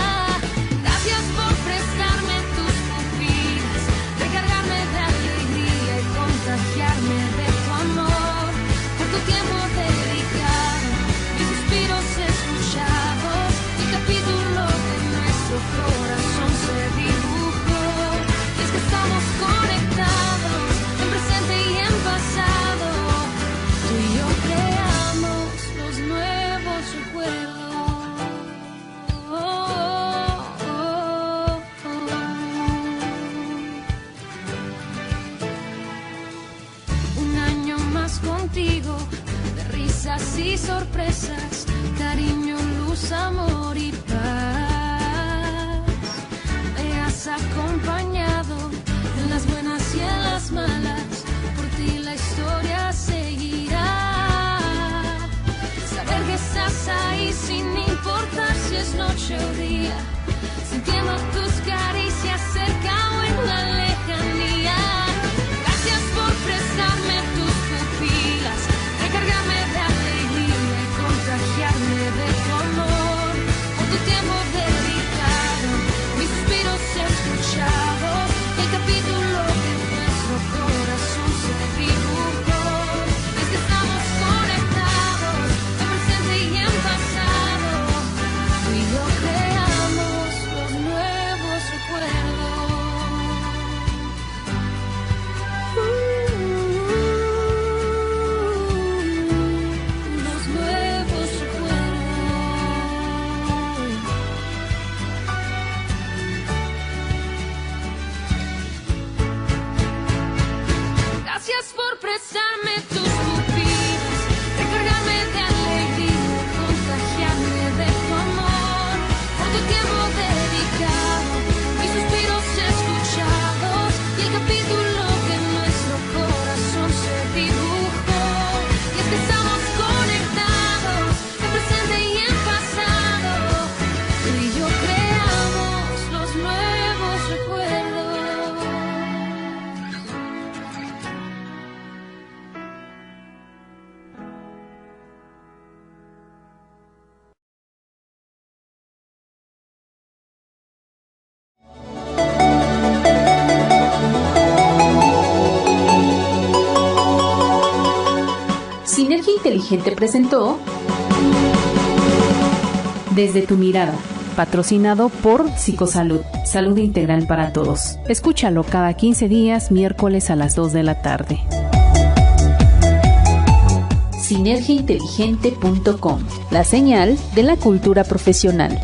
Gracias por prestarme tus pupilas, recargarme de alegría y contagiarme de tu amor. Por tu tiempo dedicado, mis suspiros escuchados, el capítulo de nuestro corazón se dibujó. Y es que estamos conectados en presente y en pasado. Tú y yo creamos los nuevos recuerdos. Un año más contigo, de risas y sorpresas, cariño, luz, amor y paz. Me has acompañado en las buenas y en las malas, por ti la historia seguirá. Saber que estás ahí sin importar si es noche o día, sintiendo tus caricias cerca o en la lejanía. Gracias por prestarme tus pupilas, recargarme de alegría y contagiarme de tu amor. Por tu tiempo dedicado, mis suspiros escuchados, el capítulo de nuestro corazón se dibujó. Es que estamos conectados en presente y en pasado. Tú y yo creamos Inteligente presentó Desde tu mirada, patrocinado por Psicosalud, salud integral para todos. Escúchalo cada 15 días, miércoles a las 2 de la tarde. Sinergiainteligente.com, la señal de la cultura profesional.